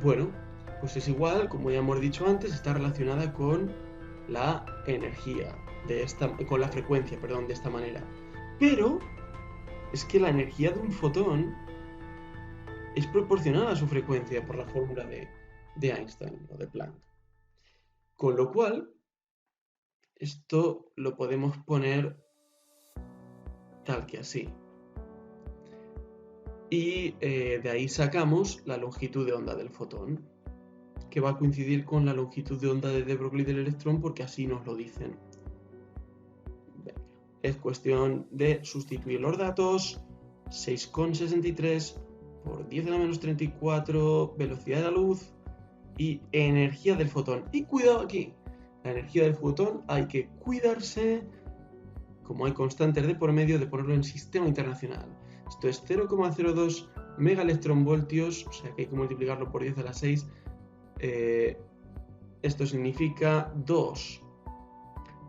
Bueno, pues es igual, como ya hemos dicho antes, está relacionada con la energía, con la frecuencia, perdón, de esta manera. Pero es que la energía de un fotón es proporcional a su frecuencia por la fórmula de Einstein o de Planck. Con lo cual, esto lo podemos poner tal que así. Y de ahí sacamos la longitud de onda del fotón. que va a coincidir con la longitud de onda de Broglie del electrón, porque así nos lo dicen. Es cuestión de sustituir los datos. 6,63 por 10 a la menos 34, velocidad de la luz y energía del fotón. Y cuidado aquí, la energía del fotón hay que cuidarse, como hay constantes de por medio, de ponerlo en sistema internacional. Esto es 0,02 megaelectronvoltios, o sea que hay que multiplicarlo por 10 a la 6. Esto significa 2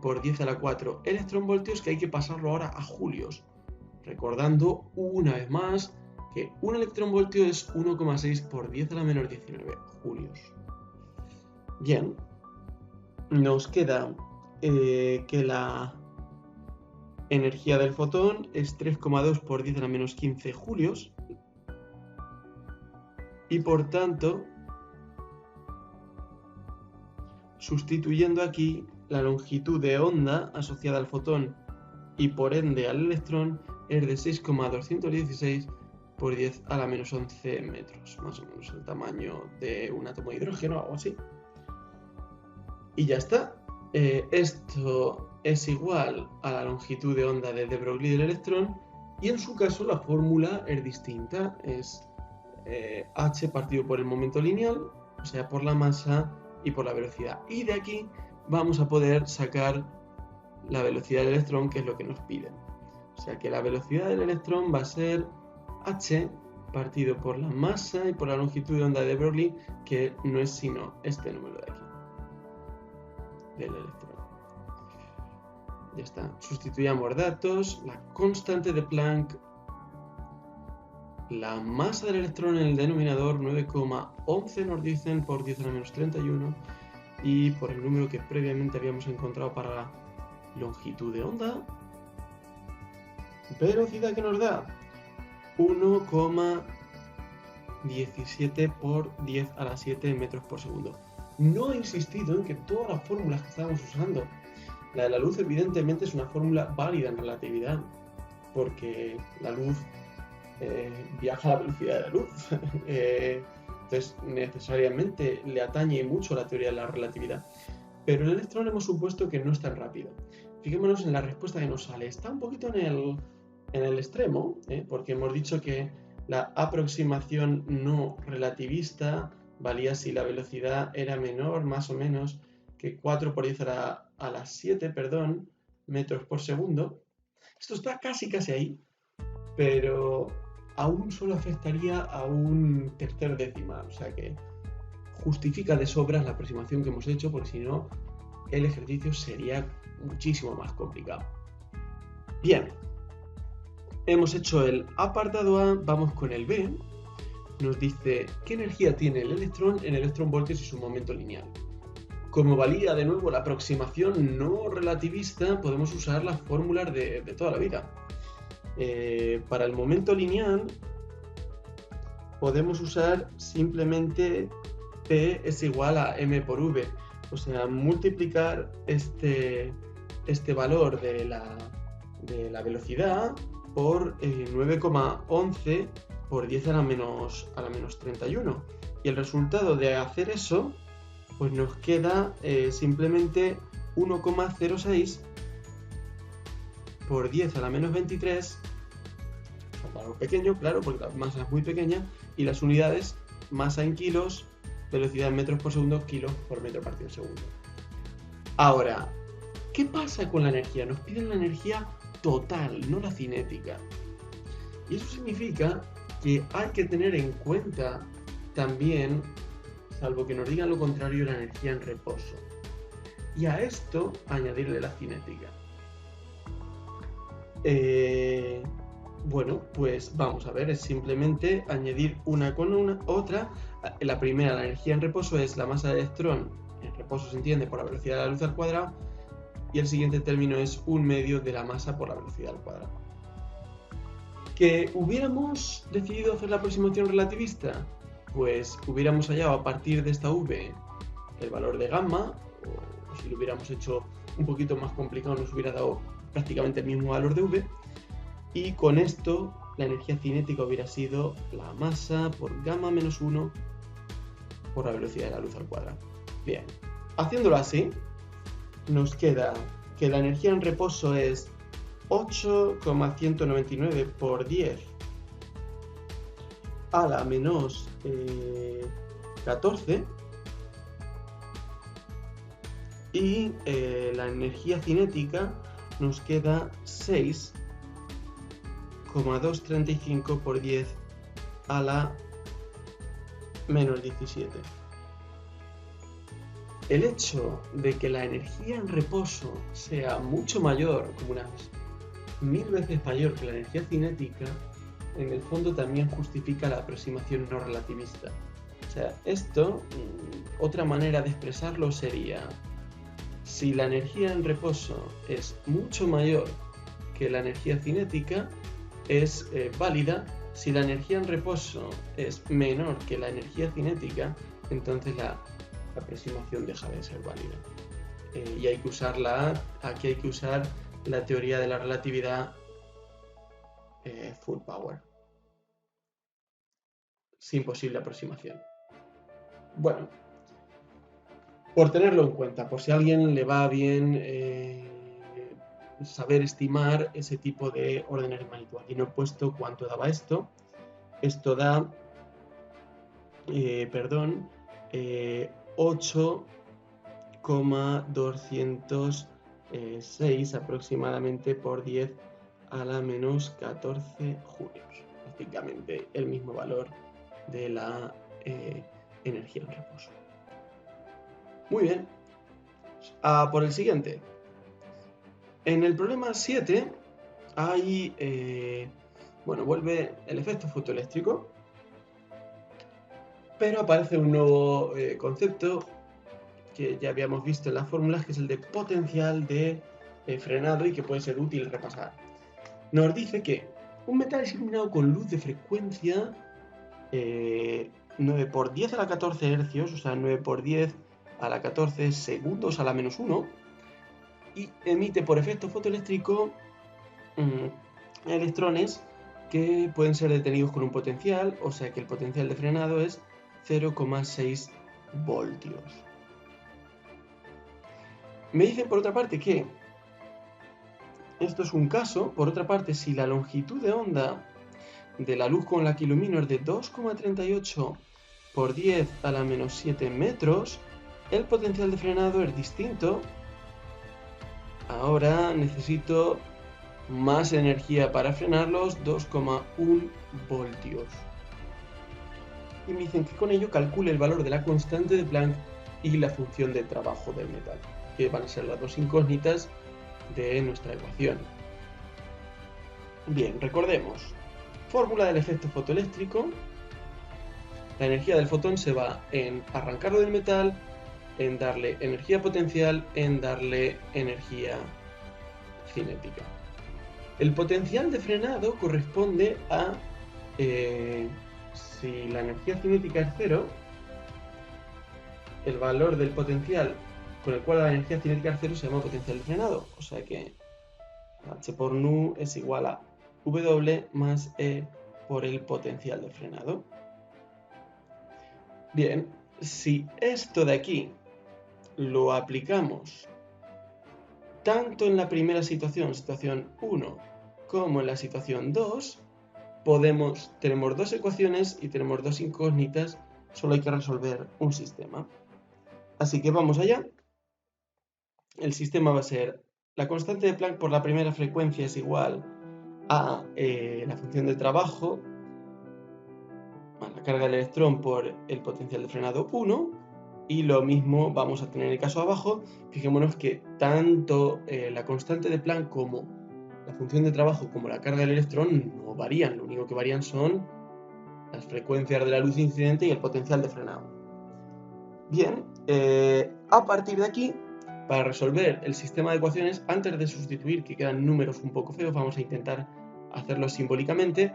por 10 a la 4 electronvoltios, que hay que pasarlo ahora a julios. Recordando una vez más que un electronvoltio es 1,6 por 10 a la menos 19 julios. Bien, nos queda que la energía del fotón es 3,2 por 10 a la menos 15 julios. Y por tanto, sustituyendo aquí la longitud de onda asociada al fotón y por ende al electrón es de 6,216 por 10 a la menos 11 metros, más o menos el tamaño de un átomo de hidrógeno o algo así. Y ya está. Esto es igual a la longitud de onda de Broglie del electrón, y en su caso la fórmula es distinta, es h partido por el momento lineal, o sea, por la masa y por la velocidad. Y de aquí vamos a poder sacar la velocidad del electrón, que es lo que nos piden. O sea que la velocidad del electrón va a ser h partido por la masa y por la longitud de onda de Broglie, que no es sino este número de aquí, del electrón. Ya está. Sustituyamos datos, la constante de Planck, la masa del electrón en el denominador, 9,11 nos dicen por 10 a la menos 31, y por el número que previamente habíamos encontrado para la longitud de onda, velocidad que nos da 1,17 por 10 a la 7 metros por segundo. No he insistido en que todas las fórmulas que estábamos usando, la de la luz evidentemente es una fórmula válida en relatividad, porque la luz viaja a la velocidad de la luz. Entonces necesariamente le atañe mucho la teoría de la relatividad. Pero el electrón hemos supuesto que no es tan rápido. Fijémonos en la respuesta que nos sale. Está un poquito en el extremo, porque hemos dicho que la aproximación no relativista valía si la velocidad era menor, más o menos, que 4 por 10 a la 7, metros por segundo. Esto está casi ahí, pero aún solo afectaría a un tercer decimal, o sea que justifica de sobras la aproximación que hemos hecho, porque si no, el ejercicio sería muchísimo más complicado. Bien, hemos hecho el apartado A, vamos con el B. Nos dice qué energía tiene el electrón en electronvoltios y su momento lineal. Como valía de nuevo la aproximación no relativista, podemos usar las fórmulas de toda la vida. Para el momento lineal podemos usar simplemente P es igual a M por V, o sea, multiplicar este valor de la velocidad por 9,11 por 10 a la menos 31, y el resultado de hacer eso pues nos queda simplemente 1,06 por 10 a la menos 23, un valor pequeño, claro, porque la masa es muy pequeña, y las unidades, masa en kilos, velocidad en metros por segundo, kilos por metro partido segundo. Ahora, ¿qué pasa con la energía? Nos piden la energía total, no la cinética. Y eso significa que hay que tener en cuenta también, salvo que nos digan lo contrario, la energía en reposo. Y a esto añadirle la cinética. Bueno, pues vamos a ver, es simplemente añadir una con otra. La primera, la energía en reposo, es la masa del electrón. En reposo se entiende por la velocidad de la luz al cuadrado. Y el siguiente término es 1/2 de la masa por la velocidad al cuadrado. ¿Que hubiéramos decidido hacer la aproximación relativista? Pues hubiéramos hallado a partir de esta V el valor de gamma, o si lo hubiéramos hecho un poquito más complicado nos hubiera dado prácticamente el mismo valor de V, y con esto la energía cinética hubiera sido la masa por gamma menos 1 por la velocidad de la luz al cuadrado. Bien, haciéndolo así, nos queda que la energía en reposo es 8,199 por 10 a la menos 14 y la energía cinética nos queda 6,235 por 10 a la menos 17. El hecho de que la energía en reposo sea mucho mayor, como unas 1000 veces mayor que la energía cinética, en el fondo también justifica la aproximación no relativista. O sea, esto, otra manera de expresarlo sería, si la energía en reposo es mucho mayor que la energía cinética, es válida. Si la energía en reposo es menor que la energía cinética, entonces la aproximación deja de ser válida. Y hay que aquí hay que usar la teoría de la relatividad full power, sin posible aproximación. Bueno, por tenerlo en cuenta, por si a alguien le va bien saber estimar ese tipo de órdenes de magnitud. Aquí no he puesto cuánto daba esto. Esto da, 8,206 aproximadamente por 10 a la menos 14 julios. Prácticamente el mismo valor de la energía en reposo. Muy bien. Por el siguiente. En el problema 7 hay, vuelve el efecto fotoeléctrico, pero aparece un nuevo concepto que ya habíamos visto en las fórmulas, que es el de potencial de frenado y que puede ser útil repasar. Nos dice que un metal es iluminado con luz de frecuencia 9 por 10 a la 14 hercios, o sea, 9 por 10 a la 14 segundos a la menos 1, y emite por efecto fotoeléctrico electrones que pueden ser detenidos con un potencial, o sea que el potencial de frenado es 0,6 voltios. Me dicen por otra parte que esto es un caso, por otra parte, si la longitud de onda de la luz con la que ilumino es de 2,38 por 10 a la menos 7 metros, el potencial de frenado es distinto. Ahora necesito más energía para frenarlos, 2,1 voltios. Y me dicen que con ello calcule el valor de la constante de Planck y la función de trabajo del metal, que van a ser las dos incógnitas de nuestra ecuación. Bien, recordemos. Fórmula del efecto fotoeléctrico. La energía del fotón se va en arrancarlo del metal, en darle energía potencial, en darle energía cinética. El potencial de frenado corresponde a, si la energía cinética es 0, el valor del potencial con el cual la energía cinética es 0 se llama potencial de frenado. O sea que H por nu es igual a W más E por el potencial de frenado. Bien, si esto de aquí lo aplicamos tanto en la primera situación 1, como en la situación 2, tenemos dos ecuaciones y tenemos dos incógnitas, solo hay que resolver un sistema. Así que vamos allá. El sistema va a ser la constante de Planck por la primera frecuencia es igual a la función de trabajo, a la carga del electrón por el potencial de frenado 1, y lo mismo vamos a tener en el caso abajo. Fijémonos que tanto la constante de Planck como la función de trabajo como la carga del electrón no varían, lo único que varían son las frecuencias de la luz incidente y el potencial de frenado. Bien, a partir de aquí, para resolver el sistema de ecuaciones, antes de sustituir, que quedan números un poco feos, vamos a intentar hacerlo simbólicamente.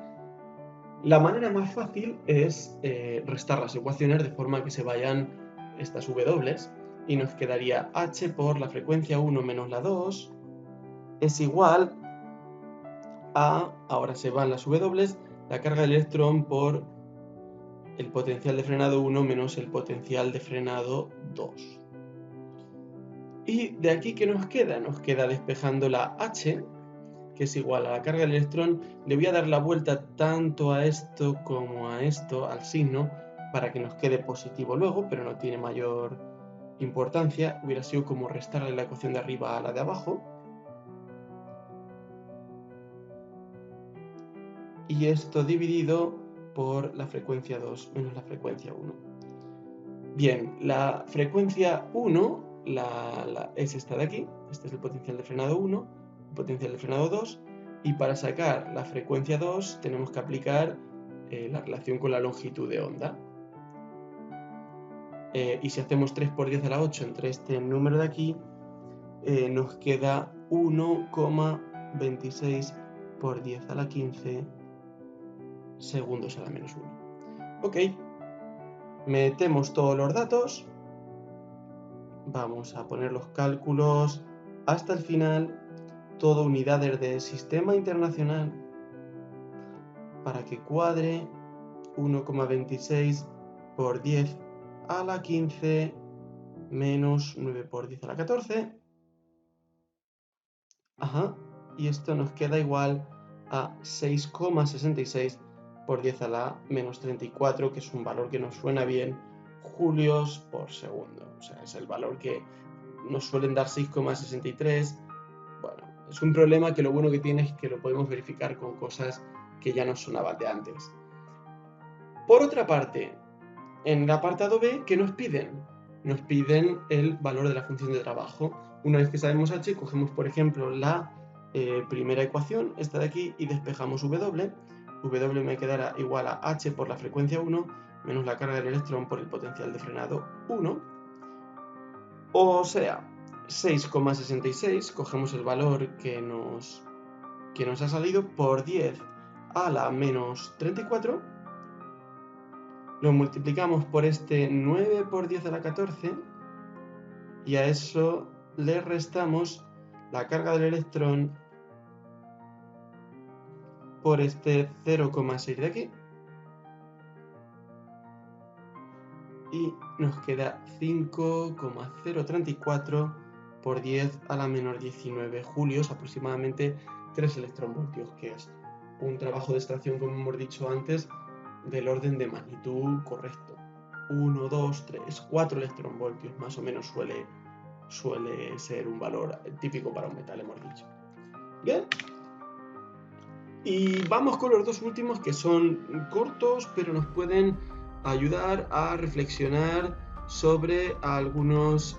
La manera más fácil es restar las ecuaciones de forma que se vayan estas W, y nos quedaría H por la frecuencia 1 menos la 2 es igual a, ahora se van las W, la carga del electrón por el potencial de frenado 1 menos el potencial de frenado 2. Y de aquí, ¿qué nos queda? Nos queda despejando la H, que es igual a la carga del electrón. Le voy a dar la vuelta tanto a esto como a esto, al signo, para que nos quede positivo luego, pero no tiene mayor importancia. Hubiera sido como restarle la ecuación de arriba a la de abajo. Y esto dividido por la frecuencia 2 menos la frecuencia 1. Bien, la frecuencia 1 es esta de aquí. Este es el potencial de frenado 1, el potencial de frenado 2. Y para sacar la frecuencia 2 tenemos que aplicar la relación con la longitud de onda. Y si hacemos 3 por 10 a la 8 entre este número de aquí, nos queda 1,26 por 10 a la 15 segundos a la menos 1. Ok, metemos todos los datos, vamos a poner los cálculos hasta el final, todo unidades de sistema internacional, para que cuadre 1,26 por 10 a la 15 menos 9 por 10 a la 14. Ajá, y esto nos queda igual a 6,66 por 10 a la menos 34, que es un valor que nos suena bien, julios por segundo. O sea, es el valor que nos suelen dar 6,63. Bueno, es un problema que lo bueno que tiene es que lo podemos verificar con cosas que ya nos sonaban de antes. Por otra parte, en el apartado B, ¿qué nos piden? Nos piden el valor de la función de trabajo. Una vez que sabemos h, cogemos, por ejemplo, la primera ecuación, esta de aquí, y despejamos w. W me quedará igual a h por la frecuencia 1 menos la carga del electrón por el potencial de frenado 1. O sea, 6,66, cogemos el valor que nos ha salido por 10 a la menos 34. Lo multiplicamos por este 9 por 10 a la 14 y a eso le restamos la carga del electrón por este 0,6 de aquí y nos queda 5,034 por 10 a la menor 19 julios, aproximadamente 3 electronvoltios, que es un trabajo de extracción, como hemos dicho antes, del orden de magnitud correcto. 1, 2, 3, 4 electronvoltios más o menos suele ser un valor típico para un metal, hemos dicho. Bien. Y vamos con los dos últimos, que son cortos, pero nos pueden ayudar a reflexionar sobre algunos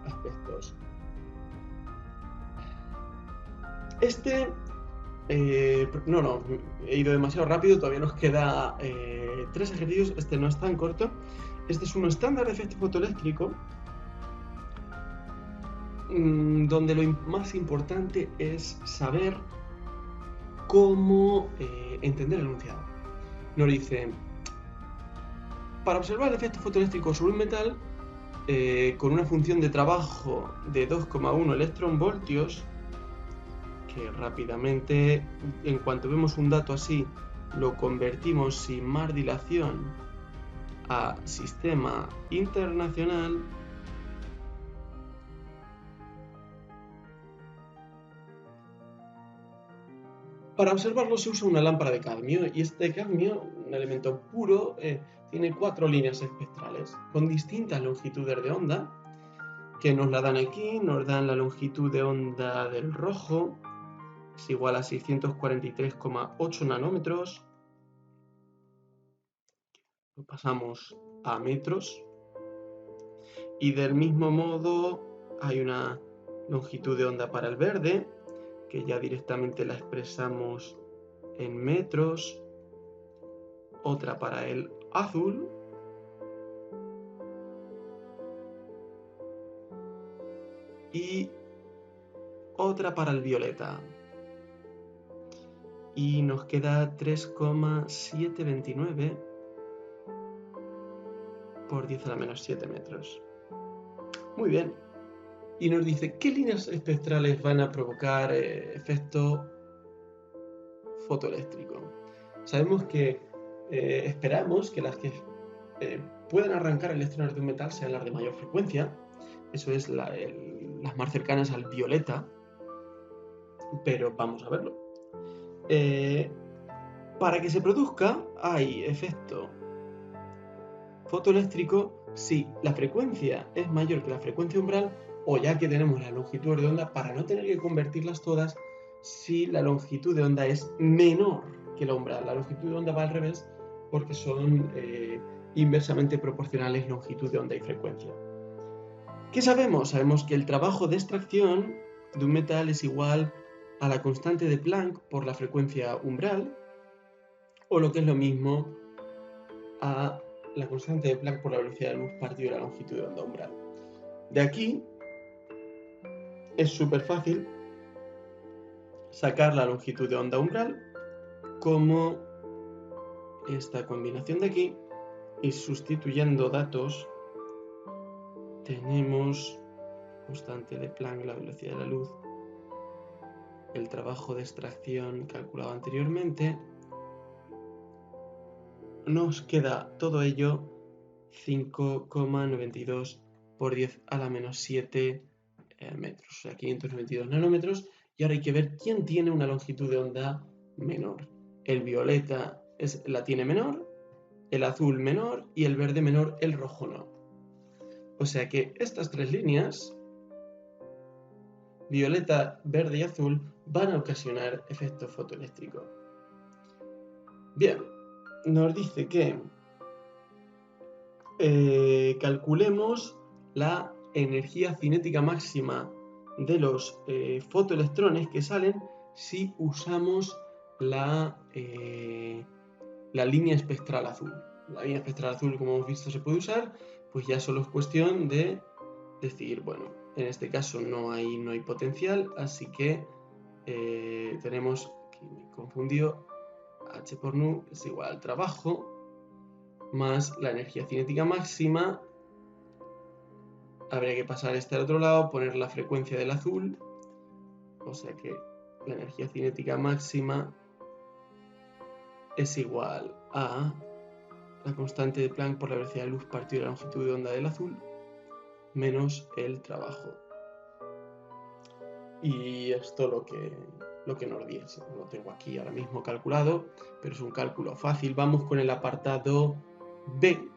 aspectos. No, he ido demasiado rápido, todavía nos queda 3 ejercicios, este no es tan corto. Este es un estándar de efecto fotoeléctrico, donde lo más importante es saber cómo entender el enunciado. Nos dice, para observar el efecto fotoeléctrico sobre un metal, con una función de trabajo de 2,1 electronvoltios, que rápidamente, en cuanto vemos un dato así, lo convertimos sin más dilación a sistema internacional. Para observarlo se usa una lámpara de cadmio, y este cadmio, un elemento puro, tiene 4 líneas espectrales con distintas longitudes de onda, que nos la dan aquí. Nos dan la longitud de onda del rojo, es igual a 643,8 nanómetros. Lo pasamos a metros. Y del mismo modo hay una longitud de onda para el verde, que ya directamente la expresamos en metros. Otra para el azul. Y otra para el violeta. Y nos queda 3,729 por 10 a la menos 7 metros. Muy bien. Y nos dice, ¿qué líneas espectrales van a provocar efecto fotoeléctrico? Sabemos que esperamos que las que puedan arrancar electrones de un metal sean las de mayor frecuencia. Eso es las más cercanas al violeta, pero vamos a verlo. Para que se produzca hay efecto fotoeléctrico si la frecuencia es mayor que la frecuencia umbral, o ya que tenemos la longitud de onda, para no tener que convertirlas todas, si la longitud de onda es menor que la umbral. La longitud de onda va al revés porque son inversamente proporcionales longitud de onda y frecuencia. ¿Qué sabemos? Sabemos que el trabajo de extracción de un metal es igual a la constante de Planck por la frecuencia umbral, o lo que es lo mismo a la constante de Planck por la velocidad de luz partido de la longitud de onda umbral. De aquí es súper fácil sacar la longitud de onda umbral como esta combinación de aquí, y sustituyendo datos tenemos constante de Planck, la velocidad de la luz, el trabajo de extracción calculado anteriormente. Nos queda todo ello 5,92 por 10 a la menos 7 metros, o sea, 592 nanómetros. Y ahora hay que ver quién tiene una longitud de onda menor. El violeta la tiene menor, el azul menor y el verde menor, el rojo no. O sea que estas tres líneas, violeta, verde y azul, van a ocasionar efecto fotoeléctrico. Bien, nos dice que calculemos la energía cinética máxima de los fotoelectrones que salen si usamos la línea espectral azul. La línea espectral azul, como hemos visto, se puede usar, pues ya solo es cuestión de decir, bueno, en este caso no hay potencial, así que tenemos, aquí me he confundido, H por nu es igual al trabajo más la energía cinética máxima. Habría que pasar al otro lado, poner la frecuencia del azul, o sea que la energía cinética máxima es igual a la constante de Planck por la velocidad de luz partido de la longitud de onda del azul menos el trabajo. Y esto lo que nos dice, lo tengo aquí ahora mismo calculado, pero es un cálculo fácil. Vamos con el apartado B,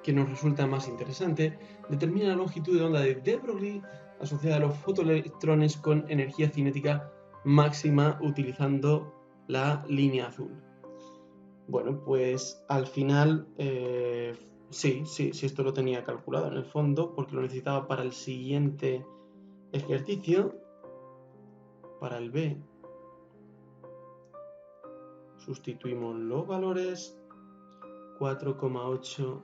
que nos resulta más interesante. Determina la longitud de onda de de Broglie asociada a los fotoelectrones con energía cinética máxima utilizando la línea azul. Bueno, pues al final sí, esto lo tenía calculado en el fondo porque lo necesitaba para el siguiente ejercicio, para el B. Sustituimos los valores, 4,8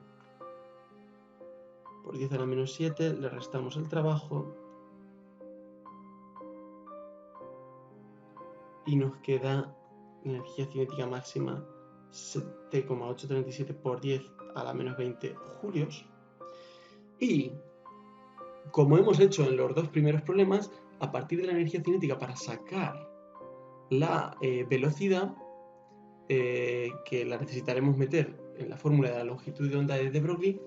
por 10 a la menos 7, le restamos el trabajo y nos queda energía cinética máxima 7,837 por 10 a la menos 20 julios. Y como hemos hecho en los dos primeros problemas, a partir de la energía cinética para sacar la velocidad, que la necesitaremos meter en la fórmula de la longitud de onda de de Broglie,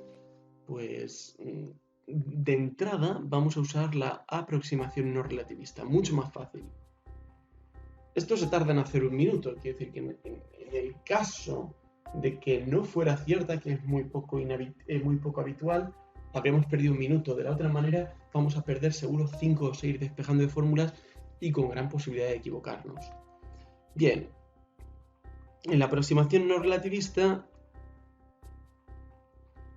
pues de entrada vamos a usar la aproximación no relativista, mucho más fácil. Esto se tarda en hacer 1 minuto, quiere decir que en el caso de que no fuera cierta, que es muy poco habitual, habríamos perdido 1 minuto. De la otra manera vamos a perder seguro 5 o 6 despejando de fórmulas y con gran posibilidad de equivocarnos. Bien, en la aproximación no relativista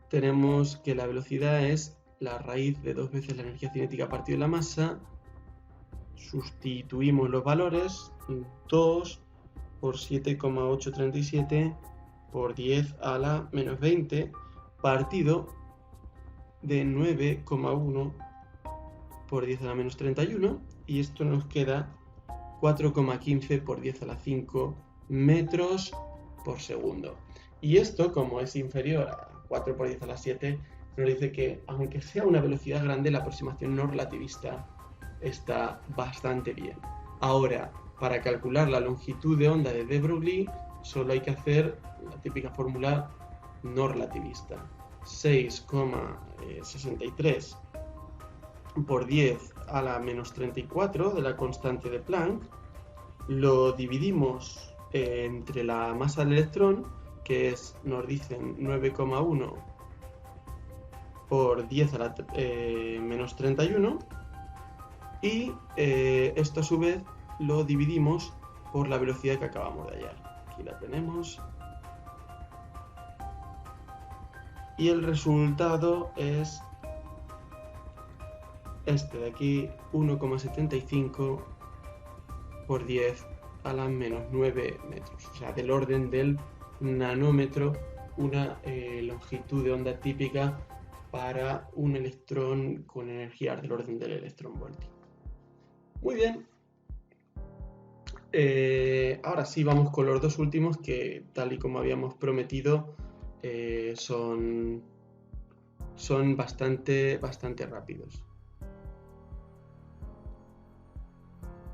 tenemos que la velocidad es la raíz de 2 veces la energía cinética partido de la masa. Sustituimos los valores, 2 por 7,837 por 10 a la menos 20 partido de 9,1 por 10 a la menos 31, y esto nos queda 4,15 por 10 a la 5 metros por segundo. Y esto, como es inferior a 4 por 10 a la 7, nos dice que aunque sea una velocidad grande, la aproximación no relativista está bastante bien. Ahora, para calcular la longitud de onda de de Broglie, solo hay que hacer la típica fórmula no relativista. 6,63 por 10 a la menos 34 de la constante de Planck, lo dividimos entre la masa del electrón, que es, nos dicen, 9,1 por 10 a la menos 31, y esto a su vez lo dividimos por la velocidad que acabamos de hallar. Aquí la tenemos. Y el resultado es este de aquí, 1,75 por 10 a la menos 9 metros. O sea, del orden del nanómetro, una longitud de onda típica para un electrón con energía del orden del electronvoltio. Muy bien. Ahora sí, vamos con los dos últimos que, tal y como habíamos prometido, son bastante rápidos.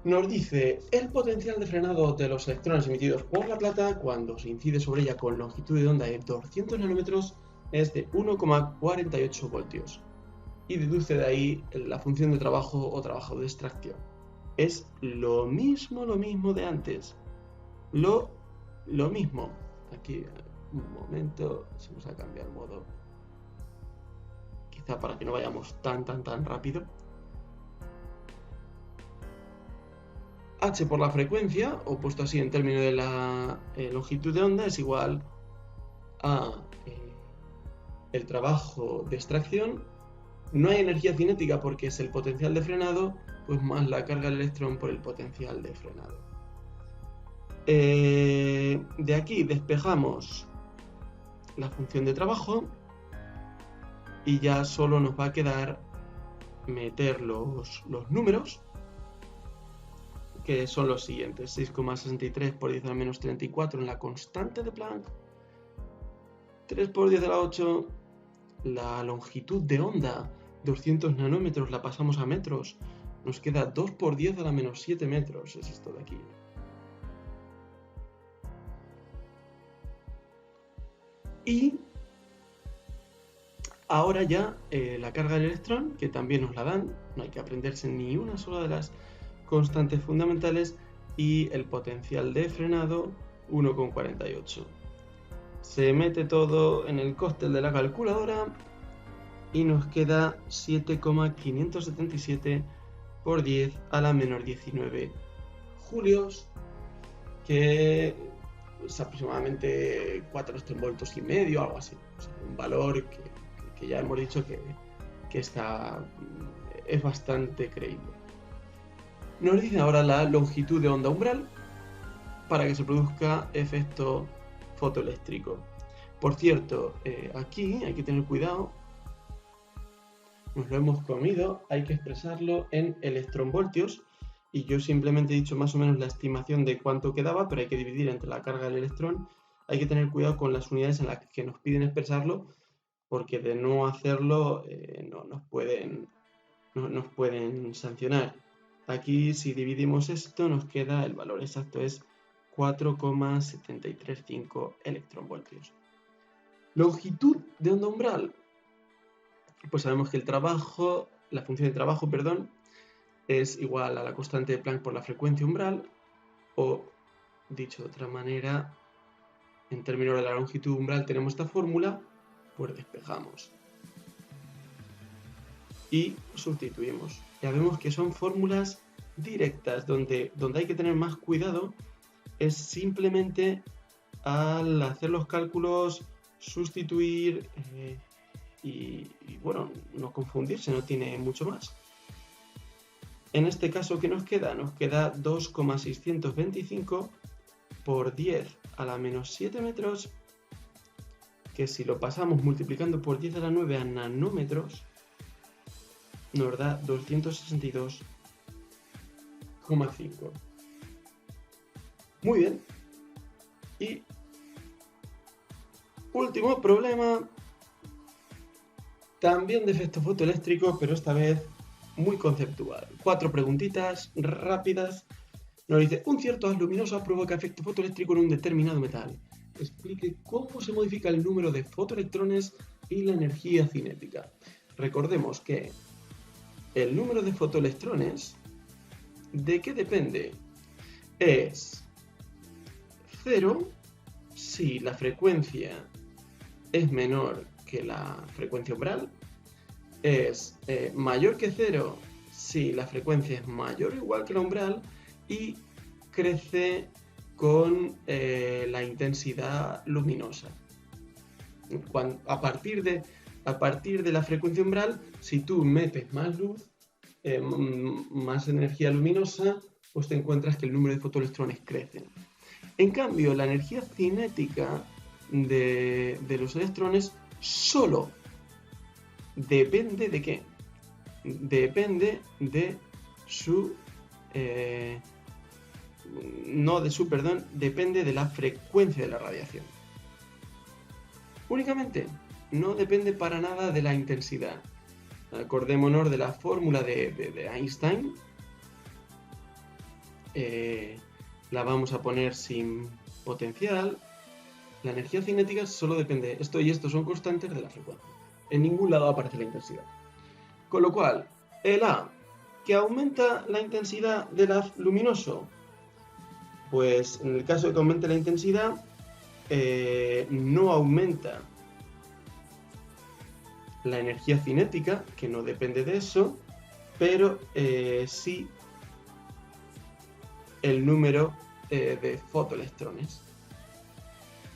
Nos dice, el potencial de frenado de los electrones emitidos por la plata cuando se incide sobre ella con longitud de onda de 200 nanómetros es de 1,48 voltios. Y deduce de ahí la función de trabajo o trabajo de extracción. Es lo mismo de antes. Lo mismo. Aquí, un momento, vamos a cambiar modo. Quizá para que no vayamos tan rápido. H por la frecuencia, o puesto así en términos de la longitud de onda, es igual a el trabajo de extracción. No hay energía cinética porque es el potencial de frenado, pues más la carga del electrón por el potencial de frenado. De aquí despejamos la función de trabajo y ya solo nos va a quedar meter los números, que son los siguientes: 6,63 por 10 a la menos 34 en la constante de Planck, 3 por 10 a la 8, la longitud de onda, 200 nanómetros, la pasamos a metros, nos queda 2 por 10 a la menos 7 metros, es esto de aquí. Y ahora ya la carga del electrón, que también nos la dan, no hay que aprenderse ni una sola de las constantes fundamentales, y el potencial de frenado 1,48. Se mete todo en el cóctel de la calculadora y nos queda 7,577 por 10 a la menor 19 julios, que es aproximadamente 4 electronvoltios y medio, algo así. O sea, un valor que ya hemos dicho que es bastante creíble. Nos dice ahora la longitud de onda umbral para que se produzca efecto fotoeléctrico. Por cierto, aquí hay que tener cuidado, nos lo hemos comido, hay que expresarlo en electronvoltios, y yo simplemente he dicho más o menos la estimación de cuánto quedaba, pero hay que dividir entre la carga del electrón. Hay que tener cuidado con las unidades en las que nos piden expresarlo, porque de no hacerlo nos pueden sancionar. Aquí, si dividimos esto, nos queda, el valor exacto es 4,735 electronvoltios. Longitud de onda umbral. Pues sabemos que la función de trabajo, es igual a la constante de Planck por la frecuencia umbral, o, dicho de otra manera, en términos de la longitud umbral tenemos esta fórmula, pues despejamos y sustituimos. Ya vemos que son fórmulas directas. Donde hay que tener más cuidado es simplemente al hacer los cálculos, sustituir y bueno, no confundirse, no tiene mucho más. En este caso, ¿qué nos queda? Nos queda 2,625 por 10 a la menos 7 metros, que si lo pasamos multiplicando por 10 a la 9 a nanómetros, nos da 262,5. Muy bien. Y último problema, también de efecto fotoeléctrico, pero esta vez muy conceptual. 4 preguntitas rápidas Nos dice, un cierto haz luminoso provoca efecto fotoeléctrico en un determinado metal. Explique cómo se modifica el número de fotoelectrones y la energía cinética. Recordemos que el número de fotoelectrones, ¿de qué depende? Es 0 si la frecuencia es menor que la frecuencia umbral, es mayor que 0 si la frecuencia es mayor o igual que la umbral y crece con la intensidad luminosa. A partir de la frecuencia umbral, si tú metes más luz, más energía luminosa, pues te encuentras que el número de fotoelectrones crece. En cambio, la energía cinética de los electrones solo depende de qué? Depende de su... depende de la frecuencia de la radiación. Únicamente, no depende para nada de la intensidad. Acordémonos de la fórmula de Einstein. La vamos a poner sin potencial. La energía cinética solo depende, esto y esto son constantes de la frecuencia. En ningún lado aparece la intensidad. Con lo cual, el A, que aumenta la intensidad del haz luminoso, pues en el caso de que aumente la intensidad, no aumenta la energía cinética, que no depende de eso, pero sí el número de fotoelectrones.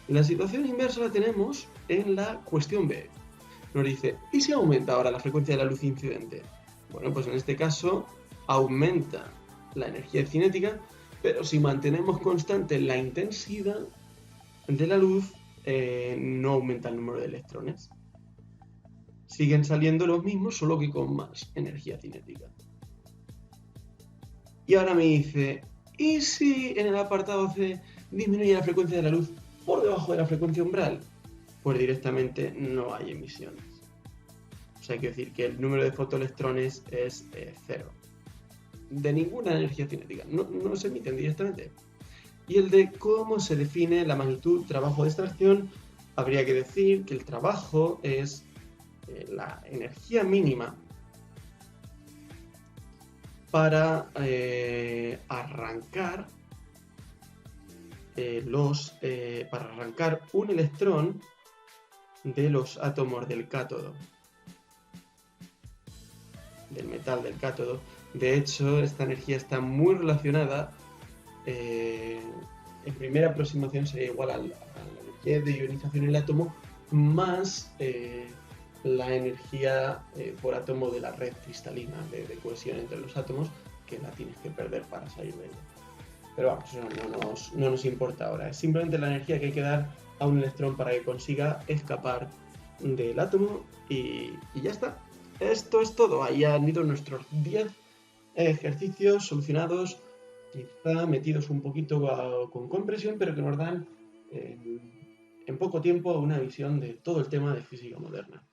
La situación inversa la tenemos en la cuestión B. Nos dice, ¿y si aumenta ahora la frecuencia de la luz incidente? Bueno, pues en este caso aumenta la energía cinética, pero si mantenemos constante la intensidad de la luz, no aumenta el número de electrones. Siguen saliendo los mismos, solo que con más energía cinética. Y ahora me dice, ¿y si en el apartado C disminuye la frecuencia de la luz por debajo de la frecuencia umbral? Pues directamente no hay emisiones. O sea, quiero decir que el número de fotoelectrones es 0. De ninguna energía cinética, no se emiten directamente. Y el de cómo se define la magnitud trabajo de extracción, habría que decir que el trabajo es la energía mínima para arrancar para arrancar un electrón de los átomos del cátodo, del metal del cátodo. De hecho, esta energía está muy relacionada. En primera aproximación sería igual a la energía de ionización en el átomo más la energía por átomo de la red cristalina de cohesión entre los átomos, que la tienes que perder para salir de ella. Pero vamos, eso no nos importa ahora. Es simplemente la energía que hay que dar a un electrón para que consiga escapar del átomo y ya está. Esto es todo. Ahí han ido nuestros 10 ejercicios solucionados, quizá metidos un poquito con compresión, pero que nos dan en poco tiempo una visión de todo el tema de física moderna.